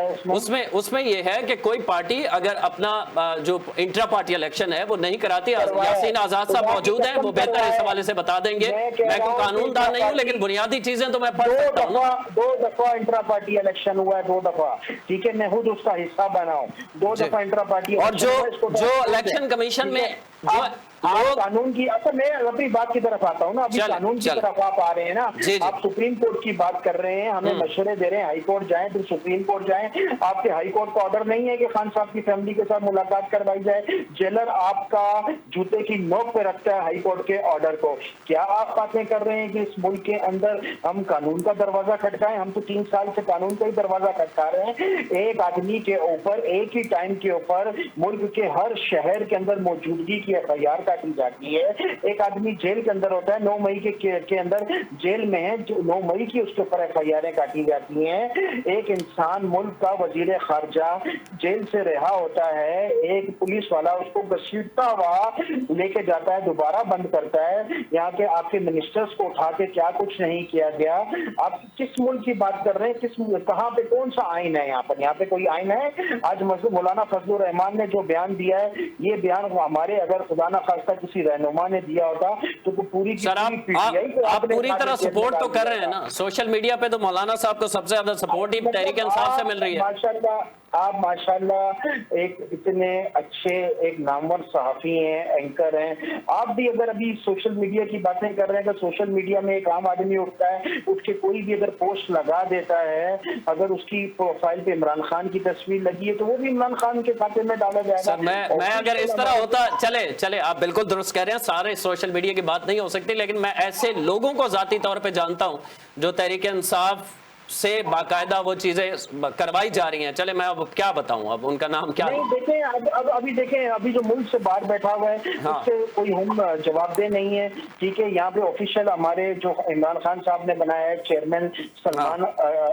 [SPEAKER 1] اس میں یہ ہے کہ کوئی پارٹی اگر اپنا جو انٹرا پارٹی الیکشن ہے وہ نہیں کراتی, یاسین آزاد صاحب موجود ہیں, وہ بہتر اس حوالے سے بتا دیں گے. میں کوئی قانون دان نہیں ہوں لیکن بنیادی چیزیں تو میں پڑھ سکتا ہوں.
[SPEAKER 3] 2 دفعہ انٹرا پارٹی الیکشن ہوا ہے, 2 دفعہ. ٹھیک ہے, میں خود اس کا حصہ بنا ہوں. 2 دفعہ انٹرا پارٹی.
[SPEAKER 1] اور جو الیکشن کمیشن میں
[SPEAKER 3] قانون کی, اچھا میں اپنی بات کی طرف آتا ہوں نا, ابھی قانون کی طرف آپ آ رہے ہیں نا, آپ سپریم کورٹ کی بات کر رہے ہیں, ہمیں مشورے دے رہے ہیں ہائی کورٹ جائیں پھر سپریم کورٹ جائیں. آپ کے ہائی کورٹ کا آرڈر نہیں ہے کہ خان صاحب کی فیملی کے ساتھ ملاقات کروائی جائے. جیلر آپ کا جوتے کی نوک پہ رکھتا ہے ہائی کورٹ کے آرڈر کو. کیا آپ باتیں کر رہے ہیں کہ اس ملک کے اندر ہم قانون کا دروازہ کھٹکائیں؟ ہم تو 3 سال سے قانون کا ہی دروازہ کھٹکا رہے ہیں. ایک آدمی کے اوپر ایک ہی ٹائم کے اوپر ملک کے ہر شہر کے اندر موجودگی کی ایف آئی آر کا काटी जाती है। एक आदमी जेल के अंदर होता है, 9 मई के अंदर जेल में है, जो 9 मई की उसके ऊपर FIR काटी जाती हैं। एक इंसान मुल्क का वजीर खारजा जेल से रिहा होता है, एक पुलिस वाला उसको घसीटता हुआ लेके जाता है, दोबारा बंद करता है। यहाँ के आपके मिनिस्टर्स को उठा के क्या कुछ नहीं किया गया। आप किस मुल्क की बात कर रहे हैं? कहाँ पे कौन सा आइन है? यहाँ पे कोई आइन है? आज मौलाना फजलुर रहमान ने जो बयान दिया है, ये बयान हमारे अगर खुदा ना खास्ता किसी रहनुमा ने दिया होता तो पूरी
[SPEAKER 1] सर आप पूरी तरह सपोर्ट तो कर रहे हैं ना सोशल मीडिया पे, तो मौलाना साहब को सबसे ज्यादा सपोर्ट ही तहरीक इंसाफ से मिल रही है।
[SPEAKER 3] माशाल्लाह, आप माशाल्लाह एक इतने अच्छे एक नामवर सहाफी हैं, एंकर हैं। आप भी अगर अभी सोशल मीडिया की बातें कर रहे हैं, अगर सोशल मीडिया में एक आम आदमी उठता है, उठ के कोई भी अगर पोस्ट लगा देता है, अगर उसकी प्रोफाइल पे इमरान खान की तस्वीर लगी है तो वो भी इमरान खान के खाते में डाला जाएगा।
[SPEAKER 1] सर मैं अगर इस तरह होता, चले आप बिल्कुल दुरुस्त कह रहे हैं, सारे सोशल मीडिया की बात नहीं हो सकती, लेकिन मैं ऐसे लोगों को जाती तौर पे जानता हूं जो तहरीक इंसाफ से बाकायदा वो चीजें करवाई जा रही हैं। चले मैं अब क्या बताऊं, अब उनका नाम क्या
[SPEAKER 3] नहीं देखें, अब अभी देखें, अभी जो मुल्क से बाहर बैठा हुआ है उससे कोई हम जवाबदेह नहीं है, ठीक है। यहाँ पे ऑफिशियल हमारे जो इमरान खान साहब ने बनाया है, चेयरमैन सलमान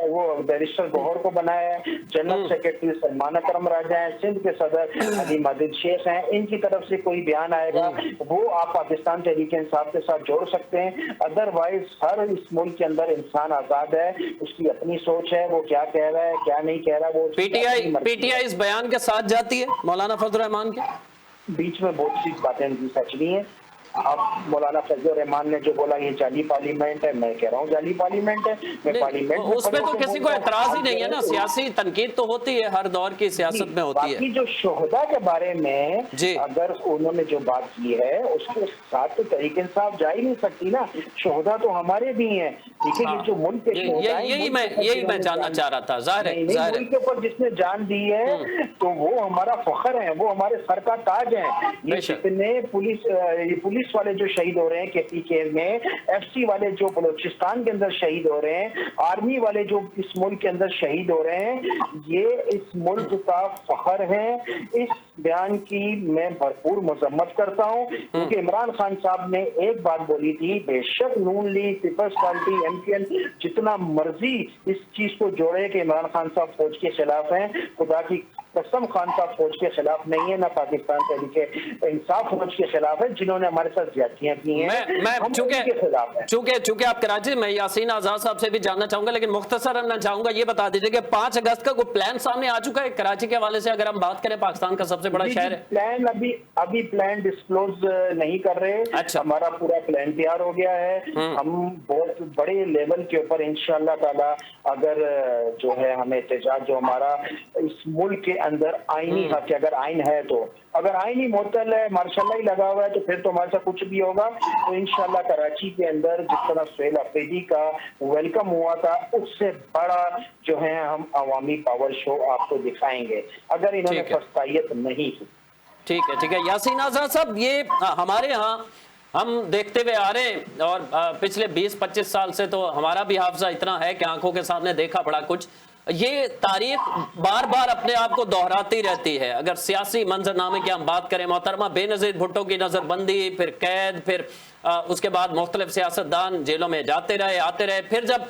[SPEAKER 3] वो बैरिस्टर गौहर को बनाया है, जनरल सेक्रेटरी सलमान अकरम राजा है, सिंध के सदर अली माजिद शेख हैं। इनकी तरफ से कोई बयान आएगा वो आप पाकिस्तान तहरीक इंसाफ के साथ जोड़ सकते हैं। अदरवाइज हर इस मुल्क के अंदर इंसान आजाद है, उसकी अपनी सोच है, वो क्या कह रहा है क्या नहीं कह रहा। वो
[SPEAKER 1] पीटीआई इस बयान के साथ जाती है मौलाना फजलुर रहमान के?
[SPEAKER 3] बीच में बहुत सी बातें उनकी सच नहीं है। अब मौलाना फजलुर रहमान ने जो बोला ये जाली पार्लियामेंट है, मैं कह रहा हूँ जाली पार्लियामेंट है। मैं पार्लियामेंट
[SPEAKER 1] उस पे तो किसी को एतराज ही नहीं है ना, सियासी तनकीद तो होती है, हर दौर की सियासत में होती है।
[SPEAKER 3] बाकी जो शोहदा के बारे में अगर उन्होंने जो बात की है उसके साथ तो तहरीक इंसाफ जा ही नहीं सकती ना। शोहदा तो हमारे भी हैं, ठीक है। ये जो मुल्क के
[SPEAKER 1] यही मैं जानना चाह रहा था। जाहिर है
[SPEAKER 3] मुल्क के ऊपर जिसने जान दी है तो वो हमारा फख्र है, वो हमारे सर का ताज है। ये कितने पुलिस वाले जो शहीद हो रहे हैं KPK में, FC वाले जो बलूचिस्तान के अंदर शहीद हो रहे हैं, आर्मी वाले जो इस मुल्क के अंदर शहीद हो रहे हैं, ये इस मुल्क का फख्र है। इस बयान की मैं भरपूर मजम्मत करता हूँ, क्योंकि इमरान खान साहब ने एक बात बोली थी, बेशक नून लीग, पीपल्स पार्टी, MPN जितना मर्जी इस चीज को जोड़े कि इमरान खान साहब फौज के खिलाफ हैं, खुदा की कसम खान साहब फौज के खिलाफ नहीं है, ना पाकिस्तान तहरीक इंसाफ फौज के खिलाफ है, जिन्होंने हमारे साथ ज्यादतियां की हैं।
[SPEAKER 1] चूंकि आप कराची, मैं यासीन आजाद साहब से भी जानना चाहूंगा, लेकिन मुख्तसर मैं चाहूंगा ये बता दीजिए कि 5 अगस्त का कोई प्लान सामने आ चुका है कराची के हवाले से? अगर हम बात करें, पाकिस्तान का सबसे बड़ा शहर है।
[SPEAKER 3] प्लान अभी प्लान डिस्क्लोज नहीं कर रहे।
[SPEAKER 1] अच्छा।
[SPEAKER 3] हमारा पूरा प्लान तैयार हो गया है। हम बहुत बड़े लेवल के ऊपर इंशाअल्लाह ताला अगर जो है हमें एहतजाज जो हमारा इस मुल्क के अंदर आईनी हक, अगर आइन है तो, अगर आईनी मोतल है, मार्शल ही लगा हुआ है, तो फिर तो हमारे साथ कुछ भी होगा। तो इंशाल्लाह कराची के अंदर जिस तरह सुहेल अफरीदी का वेलकम हुआ था, उससे बड़ा जो है हम अवामी पावर शो आपको दिखाएंगे, अगर इन्होंने फस्तायत नहीं की।
[SPEAKER 1] ठीक है यासीन आजाद साहब, ये हमारे यहाँ हम देखते हुए आ रहे हैं, और पिछले 20-25 साल से तो हमारा भी हाफजा इतना है कि आंखों के सामने देखा बड़ा कुछ। ये तारीख बार बार अपने आप को दोहराती रहती है। अगर सियासी मंजरनामे की हम बात करें, मोहतरमा बेनजीर भुट्टो की नजरबंदी, फिर कैद, फिर उसके बाद मुख्तलिफ सियासतदान जेलों में जाते रहे, आते रहे। फिर जब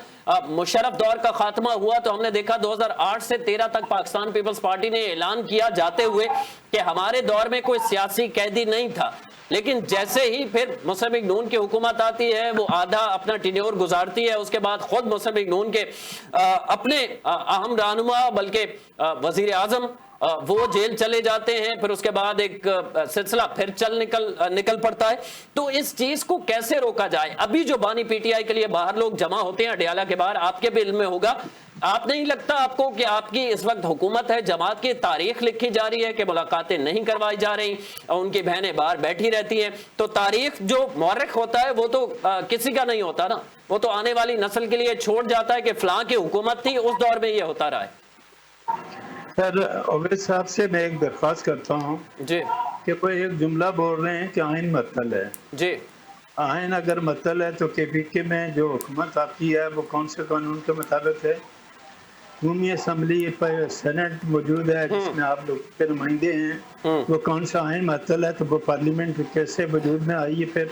[SPEAKER 1] मुशर्रफ दौर का खात्मा हुआ तो हमने देखा 2008 से 13 तक पाकिस्तान पीपल्स पार्टी ने ऐलान किया जाते हुए कि हमारे दौर में कोई सियासी कैदी नहीं था। लेकिन जैसे ही फिर मुस्लिम लीग नून की हुकूमत आती है, वो आधा अपना टेन्योर गुजारती है, उसके बाद खुद मुस्लिम लीग नून के अपने अहम रहनुमा बल्कि वजीर आजम वो जेल चले जाते हैं, फिर उसके बाद एक सिलसिला फिर निकल पड़ता है। तो इस चीज को कैसे रोका जाए? अभी जो बानी PTI के लिए बाहर लोग जमा होते हैं अडियाला के बाहर, आपके भी इल्म में होगा, आप नहीं लगता आपको कि आपकी इस वक्त हुकूमत है, जमात की तारीख लिखी जा रही है कि मुलाकातें नहीं करवाई जा रही और उनकी बहनें बाहर बैठी रहती हैं? तो तारीख जो मौरख होता है वो तो किसी का नहीं होता ना, वो तो आने वाली नस्ल के लिए छोड़ जाता है कि फलां की हुकूमत थी, उस दौर में ये होता रहा है।
[SPEAKER 2] सर ओवैस साहब से मैं एक दरख्वास्त करता हूँ
[SPEAKER 1] जी
[SPEAKER 2] कि कोई एक जुमला बोल रहे हैं कि आइन मतल है।
[SPEAKER 1] जी,
[SPEAKER 2] आइन अगर मतल है तो KPK में जो हुकूमत आती है वो कौन से कानून के मुताबिक है? قومی اسمبلی پر سینٹ موجود ہے جس میں آپ لوگ کے نمائندے ہیں، وہ کون سا آئین معطل ہے تو وہ پارلیمنٹ کیسے وجود میں آئی ہے؟ پھر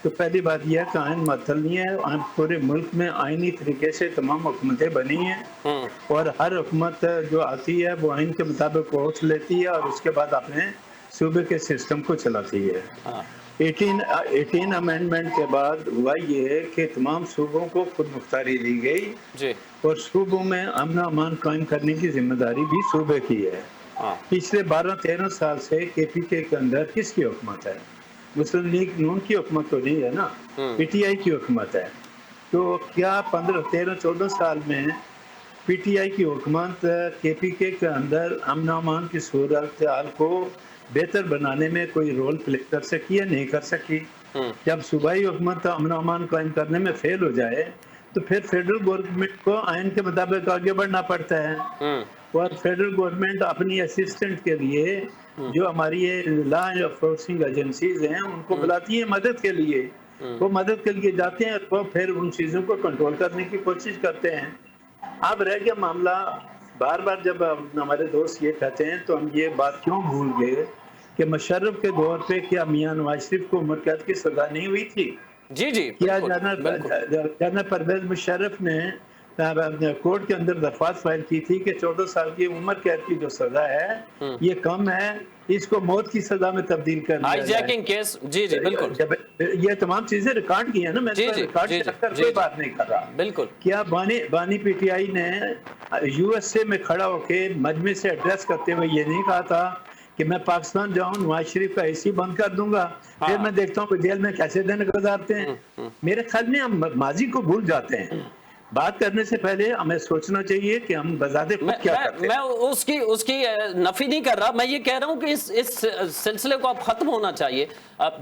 [SPEAKER 2] تو پہلی بات یہ ہے کہ آئین معطل نہیں ہے، پورے ملک میں آئینی طریقے سے تمام حکومتیں بنی ہیں اور ہر حکومت جو آتی ہے وہ آئین کے مطابق ووٹ لیتی ہے اور اس کے بعد اپنے صوبے کے سسٹم کو چلاتی ہے۔ 18 امینڈمنٹ کے بعد ہوا یہ ہے کہ تمام صوبوں کو خود مختاری دی گئی اور صوبوں میں امن و امان قائم کرنے کی ذمہ داری بھی صوبے کی ہے۔ پچھلے 12-13 سال سے کے پی کے اندر کس کی حکومت ہے؟ مسلم لیگ نون کی حکومت تو نہیں ہے نا، پی ٹی آئی کی حکومت ہے۔ تو کیا 13-14 سال میں پی ٹی آئی کی حکومت کے پی کے اندر امن و امان کی صورتحال کو بہتر بنانے میں کوئی رول پلے کر سکی یا نہیں کر سکی؟ جب صوبائی حکومت امن و امان قائم کرنے میں فیل ہو جائے تو پھر فیڈرل گورنمنٹ کو آئین کے مطابق آگے بڑھنا پڑتا ہے اور فیڈرل گورنمنٹ اپنی اسسٹنٹ کے لیے جو ہماری لا انفورسنگ ایجنسیز ہیں ان کو بلاتی ہیں مدد کے لیے، وہ مدد کے لیے جاتے ہیں تو پھر ان چیزوں کو کنٹرول کرنے کی کوشش کرتے ہیں۔ اب رہ گیا معاملہ، بار بار جب ہمارے دوست یہ کہتے ہیں تو ہم یہ بات کیوں بھول گئے کہ مشرف کے دور پہ کیا میاں نواز شریف کو عمر قید کی سزا نہیں ہوئی تھی؟ کیا جنرل پرویز مشرف نے کورٹ کے اندر درخواست فائل کی تھی کہ 14 سال کی عمر قید کی جو سزا ہے یہ کم ہے، اس کو موت کی سزا میں تبدیل کر دیا جائے؟
[SPEAKER 1] جیکنگ کیس، جی بالکل،
[SPEAKER 2] یہ تمام چیزیں ریکارڈ کی ہیں نا، میں ریکارڈ سے اکثر کوئی بات نہیں کر رہا۔
[SPEAKER 1] بالکل،
[SPEAKER 2] کیا بانی پی ٹی آئی نے یو ایس اے میں کھڑا ہو کے مجمع سے ایڈریس کرتے ہوئے یہ نہیں کہا تھا کہ میں پاکستان جاؤں نواز شریف کا اے سی بند کر دوں گا، پھر میں دیکھتا ہوں کہ جیل میں کیسے دن گزارتے ہیں؟ میرے خیال میں ہم ماضی کو بھول جاتے ہیں۔ بات کرنے سے پہلے ہمیں سوچنا چاہیے کہ ہم بذات خود کیا کرتے ہیں۔
[SPEAKER 1] میں اس کی نفی نہیں کر رہا، میں یہ کہہ رہا ہوں کہ اس سلسلے کو اب ختم ہونا چاہیے،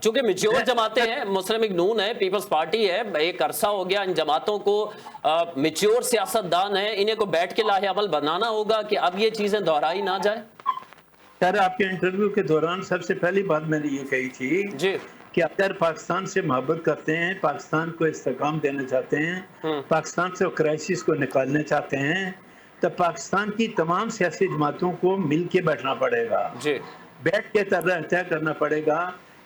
[SPEAKER 1] چونکہ میچور جماعتیں ہیں، مسلم لیگ نون ہے، پیپلز پارٹی ہے، ایک عرصہ ہو گیا ان جماعتوں کو، میچور سیاستدان ہیں، انہیں کو بیٹھ کے لاہ عمل بنانا ہوگا کہ اب یہ چیزیں دہرائی نہ جائے۔
[SPEAKER 2] سر آپ کے انٹرویو کے دوران سب سے پہلی بات میں نے یہ کہی تھی کہ اگر پاکستان سے محبت کرتے ہیں، پاکستان کو استحکام دینا چاہتے ہیں، پاکستان سے کرائسس کو نکالنا چاہتے ہیں، تو پاکستان کی تمام سیاسی جماعتوں کو مل کے بیٹھنا پڑے گا، بیٹھ کے طے کرنا پڑے گا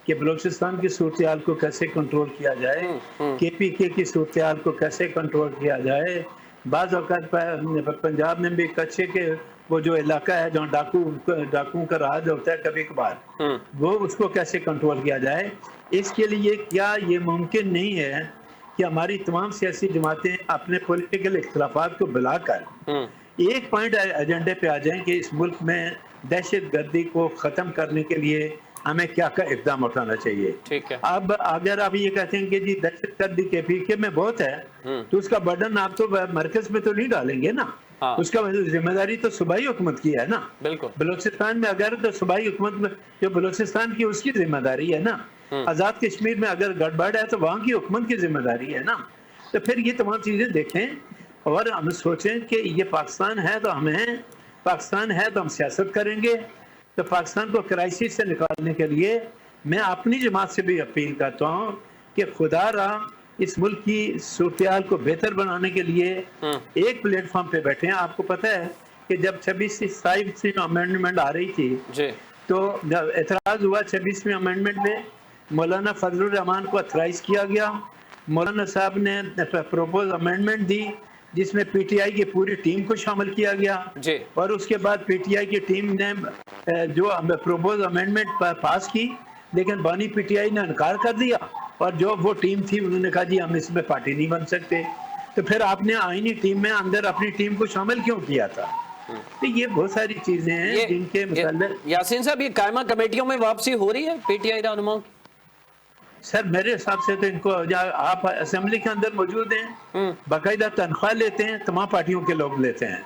[SPEAKER 2] کہ بلوچستان کی صورتحال کو کیسے کنٹرول کیا جائے، کے پی کے کی صورتحال کو کیسے کنٹرول کیا جائے۔ بعض اوقات پنجاب میں بھی کچھے کے وہ جو علاقہ ہے جہاں ڈاکوؤں کا راج ہوتا ہے کبھی کبھار، وہ اس کو کیسے کنٹرول کیا جائے۔ اس کے لیے کیا یہ ممکن نہیں ہے کہ ہماری تمام سیاسی جماعتیں اپنے پولیٹیکل اختلافات کو بلا کر ایک پوائنٹ ایجنڈے پہ آ جائیں کہ اس ملک میں دہشت گردی کو ختم کرنے کے لیے ہمیں کیا اقدام اٹھانا چاہیے؟ اب اگر آپ یہ کہتے ہیں کہ جی دہشت گردی کے پی کے میں بہت ہے تو اس کا برڈن آپ تو مرکز میں تو نہیں ڈالیں گے نا، اس کا ذمہ داری تو صوبائی حکومت کی ہے نا۔ بلوچستان میں اگر تو صوبائی حکومت میں جو بلوچستان کی اس کی ذمہ داری ہے نا، آزاد کشمیر میں اگر گڑبڑ ہے تو وہاں کی حکومت کی ذمہ داری ہے نا۔ تو پھر یہ تمام چیزیں دیکھیں اور ہم سوچیں کہ یہ پاکستان ہے تو ہم سیاست کریں گے، تو پاکستان کو کرائسس سے نکالنے کے لیے میں اپنی جماعت سے بھی اپیل کرتا ہوں کہ خدا را اس ملک کی صورتحال کو بہتر بنانے کے لیے ایک پلیٹ فارم پہ بیٹھے ہیں۔ آپ کو پتہ ہے کہ جب 26 امینڈمنٹ آ رہی تھی تو اعتراض ہوا 26ویں امینڈمنٹ میں، مولانا فضل الرحمان کو اتھرائز کیا گیا، مولانا صاحب نے پروپوز امینڈمنٹ دی جس میں پی ٹی آئی کی پوری ٹیم کو شامل کیا گیا، اور اس کے بعد پی ٹی آئی کی ٹیم نے جو پروپوز امینڈمنٹ پاس کی، لیکن بانی پی ٹی آئی نے انکار کر دیا، اور جو وہ ٹیم تھی انہوں نے کہا جی ہم اس میں پارٹی نہیں بن سکتے۔ تو پھر آپ نے آئینی ٹیم میں اندر اپنی ٹیم کو شامل کیوں کیا تھا؟ تو یہ بہت ساری چیزیں ہیں جن کے متعلق
[SPEAKER 1] یاسین صاحب یہ قائمہ کمیٹیوں میں واپسی ہو رہی ہے پی ٹی آئی رہنماؤں کی؟
[SPEAKER 2] سر میرے حساب سے تو ان کو آپ اسمبلی کے اندر موجود ہیں، باقاعدہ تنخواہ لیتے ہیں، تمام پارٹیوں کے لوگ لیتے ہیں،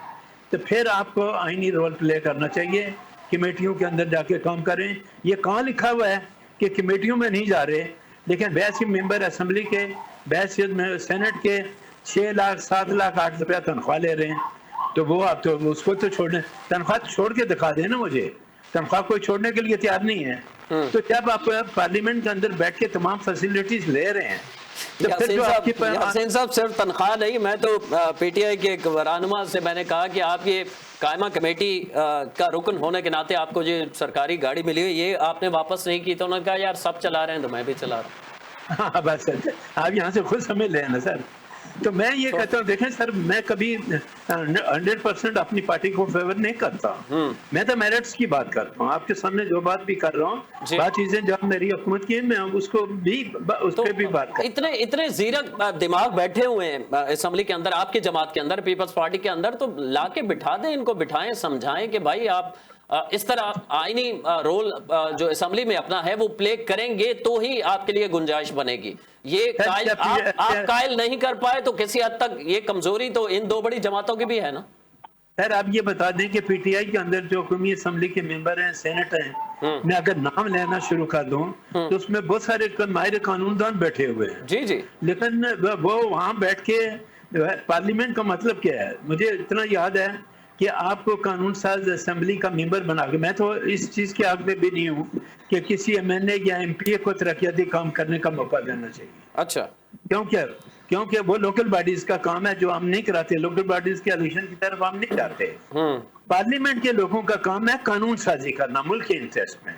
[SPEAKER 2] تو پھر آپ کو آئینی رول پلے کرنا چاہیے، کمیٹیوں کے اندر جا کے کام کریں۔ یہ کہاں لکھا ہوا ہے کہ کمیٹیوں میں نہیں جا رہے، لیکن 82 ممبر اسمبلی کے 82 سینٹ کے 6 لاکھ 7 لاکھ 8 روپیہ تنخواہ لے رہے ہیں، تو وہ آپ تو اس کو تو چھوڑنے، تنخواہ چھوڑ کے دکھا دیں نا مجھے، تنخواہ کوئی چھوڑنے کے لیے تیار نہیں ہے۔ تو جب آپ پارلیمنٹ کے اندر بیٹھ کے تمام فیسلٹیز لے رہے ہیں
[SPEAKER 1] यासीन साहब सिर्फ तनख्वाह नहीं, मैं तो PTI के एक रहनुमा से मैंने कहा कि आप ये कायमा कमेटी का रुकन होने के नाते आपको ये सरकारी गाड़ी मिली हुई, ये आपने वापस नहीं की, तो उन्होंने कहा यार सब चला रहे हैं तो मैं भी चला रहा हूँ।
[SPEAKER 2] हाँ बस आप यहाँ से खुद समझ लें ना सर। तो मैं ये कहता हूँ, देखें सर, मैं कभी 100% अपनी पार्टी को फेवर नहीं करता। मैं तो मेरिट्स की बात करता हूँ, आपके सामने जो बात भी कर रहा हूँ, बात चीजें जब मेरी हुकूमत की मैं उसको भी उस पर भी बात करता।
[SPEAKER 1] इतने जीरक दिमाग बैठे हुए हैं असेंबली के अंदर, आपकी जमात के अंदर, पीपल्स पार्टी के अंदर, तो लाके बिठा दें इनको, बिठाएं, समझाएं कि भाई आप इस तरह आईनी रोल जो असेंबली में अपना है वो प्ले करेंगे तो ही आपके लिए गुंजाइश बनेगी। ये कायल आप कायल नहीं कर पाए तो किसी हद तक ये कमजोरी तो इन दो बड़ी जमातों की भी है ना।
[SPEAKER 2] सर आप ये बता दें कि PTI के अंदर जो कौमी असेंबली के मेंबर हैं, सेनेट हैं, मैं अगर नाम लेना शुरू कर दूं तो उसमें बहुत सारे माहिर कानूनदान बैठे हुए हैं।
[SPEAKER 1] जी जी।
[SPEAKER 2] लेकिन वो वहां बैठ के, पार्लियामेंट का मतलब क्या है, मुझे इतना याद है कि आपको कानून साज असेंबली का मेंबर बना के, मैं तो इस चीज के आगे भी नहीं हूँ कि किसी MNA या MPA को तरक्याती काम करने का मौका देना चाहिए।
[SPEAKER 1] अच्छा,
[SPEAKER 2] क्योंकि वो लोकल बॉडीज का काम है जो हम नहीं कराते, लोकल बॉडीज के इलेक्शन की तरफ हम नहीं जाते। पार्लियामेंट के लोगों का काम है कानून साजी करना मुल्क के इंटरेस्ट में।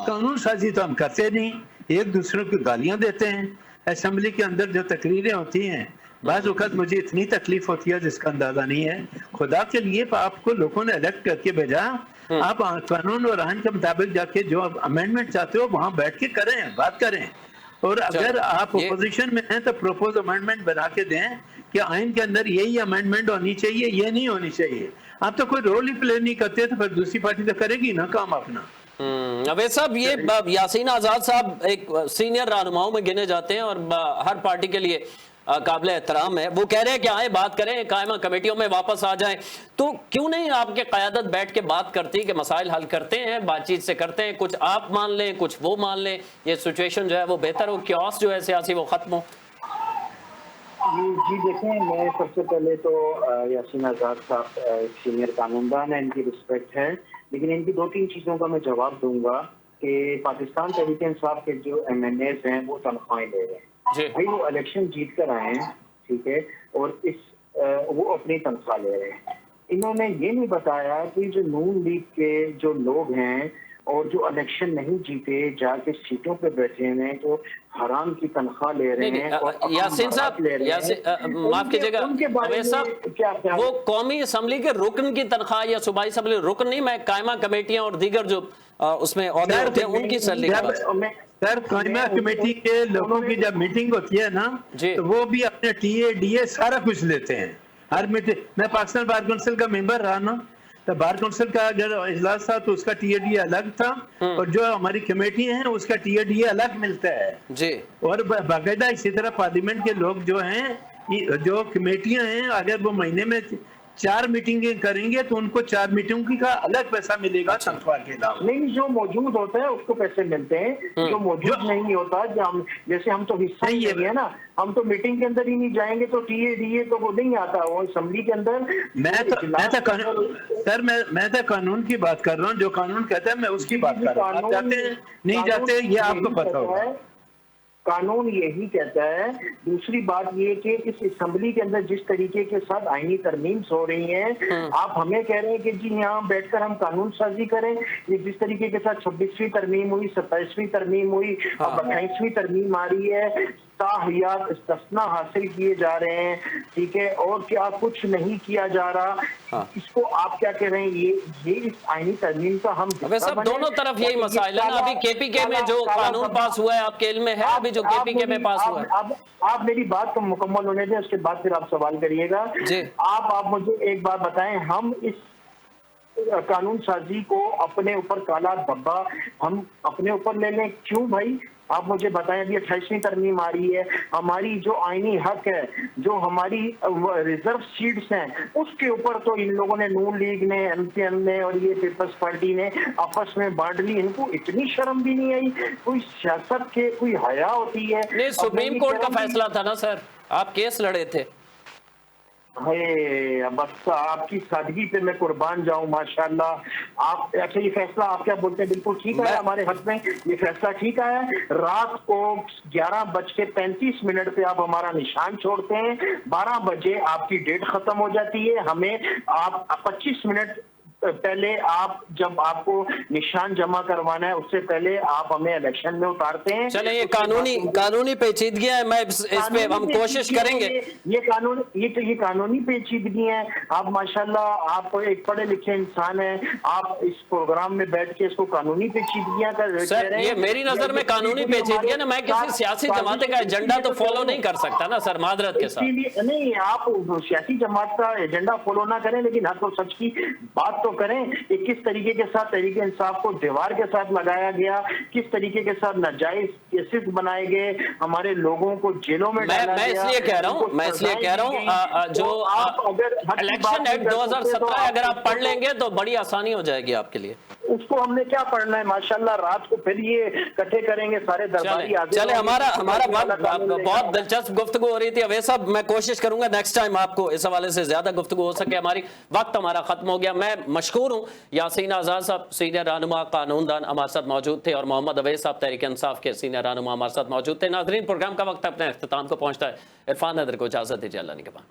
[SPEAKER 2] कानून साजी तो हम करते नहीं, एक दूसरे को गालियां देते हैं। असेंबली के अंदर जो तकरीरें होती हैं, बाज़ वक़्त मुझे इतनी तकलीफ होती है जिसका अंदाजा नहीं है। खुदा के लिए आपको लोगों ने इलेक्ट करके भेजा, आप कानून और आइन के मुताबिक जाके जो अमेंडमेंट चाहते हो वहां बैठ के करें, बात करें। और अगर आप अपोजिशन में हैं तो प्रपोज अमेंडमेंट बना के दें कि आइन के अंदर यही अमेंडमेंट होनी चाहिए, ये नहीं होनी चाहिए। आप तो कोई रोल ही प्ले नहीं करते तो फिर दूसरी पार्टी तो करेगी ना काम अपना।
[SPEAKER 1] अवैध साहब, ये यासीन आजाद साहब एक सीनियर रहनुमाओं में गिने जाते हैं और हर पार्टी के लिए काबिल एहतराम है। वो कह रहे हैं कि आए बात करें, कायमा कमेटियों में वापस आ जाएं, तो क्यों नहीं आपके क़यादत बैठ के बात करती कि मसाइल हल करते हैं, बातचीत से करते हैं, कुछ आप मान लें कुछ वो मान लें, ये सिचुएशन जो है वो बेहतर हो, क्योस जो है सियासी वो खत्म हो।
[SPEAKER 3] जी देखें, मैं सबसे पहले तो यासीन आजाद साहब सीनियर कानूनदान है, इनकी रिस्पेक्ट है, लेकिन इनकी 2-3 चीज़ों का मैं जवाब दूंगा कि पाकिस्तान तहरीक इंसाफ के जो MNAs हैं वो तनख्वाहें ले रहे हैं। भाई वो इलेक्शन जीत कर आए हैं, ठीक है, और वो अपनी तनख्वाह ले रहे हैं। इन्होंने ये नहीं बताया कि जो नून लीग के जो लोग हैं और जो इलेक्शन नहीं जीते जाके सीटों पे बैठे हैं तो हराम की तनख्वाह ले रहे हैं।
[SPEAKER 1] यासीन साहब, माफ कीजिएगा अवैध साहब, वो कौमी असेंबली के रुकन की तनख्वाह या सूबाई असेंबली रुकन नहीं, मैं कायमा कमेटियां और दीगर जो उसमें औहदे होते हैं उनकी सैलरी की बात।
[SPEAKER 2] सर कायमा कमेटी के लोगों की जब मीटिंग होती है ना तो वो भी अपने TA DA सारा कुछ लेते हैं हर मीटिंग। मैं पाकिस्तान बार काउंसिल का मेंबर रहा ना, तो बार काउंसिल का अगर इजलास था तो उसका TA DA अलग था और जो हमारी कमेटी है उसका TA DA अलग मिलता है जी। और बाकायदा इसी तरह पार्लियामेंट के लोग जो हैं, जो कमेटियां हैं, अगर वो महीने में 4 मीटिंगें करेंगे तो उनको 4 मीटिंग का अलग पैसा मिलेगा तनख्वाह के अलावा।
[SPEAKER 3] नहीं, जो मौजूद होता है उसको पैसे मिलते हैं, जो मौजूद नहीं होता, जैसे हम तो हिस्सा ही नहीं है ना, हम तो मीटिंग के अंदर ही नहीं जाएंगे तो TA DA तो वो नहीं आता, वो असेंबली के अंदर।
[SPEAKER 2] मैं तो कानून की बात कर रहा हूँ, जो कानून कहता है मैं उसकी बात कर रहा हूँ। आप जाते हैं नहीं जाते ये आपको पता होगा,
[SPEAKER 3] कानून यही कहता है। दूसरी बात ये कि इस असेंबली के अंदर जिस तरीके के साथ आईनी तरमीम हो रही हैं, आप हमें कह रहे हैं कि जी यहाँ बैठकर हम कानून साजी करें। ये जिस तरीके के साथ 26वीं तरमीम हुई, 27वीं तरमीम हुई, अब 28वीं तरमीम आ रही है, ताहियात इस्तिस्ना हासिल किए जा रहे हैं, ठीक है, और क्या कुछ नहीं किया जा रहा। इसको आप क्या कह रहे हैं, ये इस आईनी तरमीम का हम
[SPEAKER 1] सब दोनों तरफ यही मसाइल है ना। अभी KPK में जो कानून पास हुआ है आपके इल्म में है, अभी जो KPK में पास हुआ है,
[SPEAKER 3] आप मेरी बात को मुकम्मल होने दें, उसके बाद फिर आप सवाल करिएगा। आप मुझे एक बात बताएं, हम इस कानून साजी को अपने ऊपर काला धब्बा हम अपने ऊपर ले लें, क्यों भाई? आप मुझे बताएं, अभी 28वीं तरमीम आ रही है, हमारी जो आईनी हक है, जो हमारी रिजर्व सीट्स हैं, उसके ऊपर तो इन लोगों ने, नून लीग ने, MPN ने और ये पीपल्स पार्टी ने आपस में बांट ली। इनको इतनी शर्म भी नहीं आई, कोई सियासत के कोई हया होती है?
[SPEAKER 1] नहीं, सुप्रीम कोर्ट का फैसला था ना सर, आप केस लड़े थे।
[SPEAKER 3] बस आपकी सादगी पे मैं कुर्बान जाऊं माशाल्लाह। आप अच्छा ये फैसला आप क्या बोलते हैं, बिल्कुल ठीक है हमारे हक में, ये फैसला ठीक आया है। रात को 11:35 पे आप हमारा निशान छोड़ते हैं, 12 बजे आपकी डेट खत्म हो जाती है, हमें आप 25 मिनट पहले आप जब आपको निशान जमा करवाना है उससे पहले आप हमें इलेक्शन में उतारते हैं।
[SPEAKER 1] चले ये कानूनी पेचीदगियां है, मैं इस पे हम कोशिश करेंगे।
[SPEAKER 3] ये कानूनी पेचीदगी है। आप माशाल्लाह आप एक पढ़े लिखे इंसान हैं, आप इस प्रोग्राम में बैठ के इसको कानूनी पेचीदगियां कर रहे हैं।
[SPEAKER 1] सर ये मेरी नजर में कानूनी पेचीदगियां ना, मैं किसी सियासी जमात का एजेंडा तो फॉलो नहीं कर सकता ना सर, मादरत के साथ।
[SPEAKER 3] नहीं, आप सियासी जमात का एजेंडा फॉलो ना करें, लेकिन हक और सच की बात तो करें कि किस तरीके के साथ तहरीक इंसाफ को दीवार के साथ लगाया गया, किस तरीके के साथ नाजायज केसेस बनाए गए, हमारे लोगों को जेलों में डाला गया।
[SPEAKER 1] मैं इसलिए कह रहा हूं जो इलेक्शन एक्ट 2017 अगर आप पढ़ लेंगे तो बड़ी आसानी हो जाएगी आपके लिए।
[SPEAKER 3] उसको हमने क्या पढ़ना है माशाल्लाह, रात को फिर ये इकट्ठे करेंगे सारे दरबारी।
[SPEAKER 1] चले हमारा बहुत दिलचस्प गुफ्तगू हो रही थी अवैस साहब, मैं कोशिश करूंगा नेक्स्ट टाइम आपको इस हवाले से ज्यादा गुफ्तगू हो सके। हमारी वक्त हमारा खत्म हो गया। मैं मशकूर हूं यासीन आजाद साहब सीनियर रहनुमा कानूनदान हमारे साथ मौजूद थे, और मोहम्मद अवैस साहब तहरीक इंसाफ के सीनियर रहनुमा हमारे साथ मौजूद थे। नाज़रीन प्रोग्राम का वक्त अपने अख्ताम को पहुंचता है। इरफान हैदर को इजाजत दीजिए, अल्लाह निगहबान।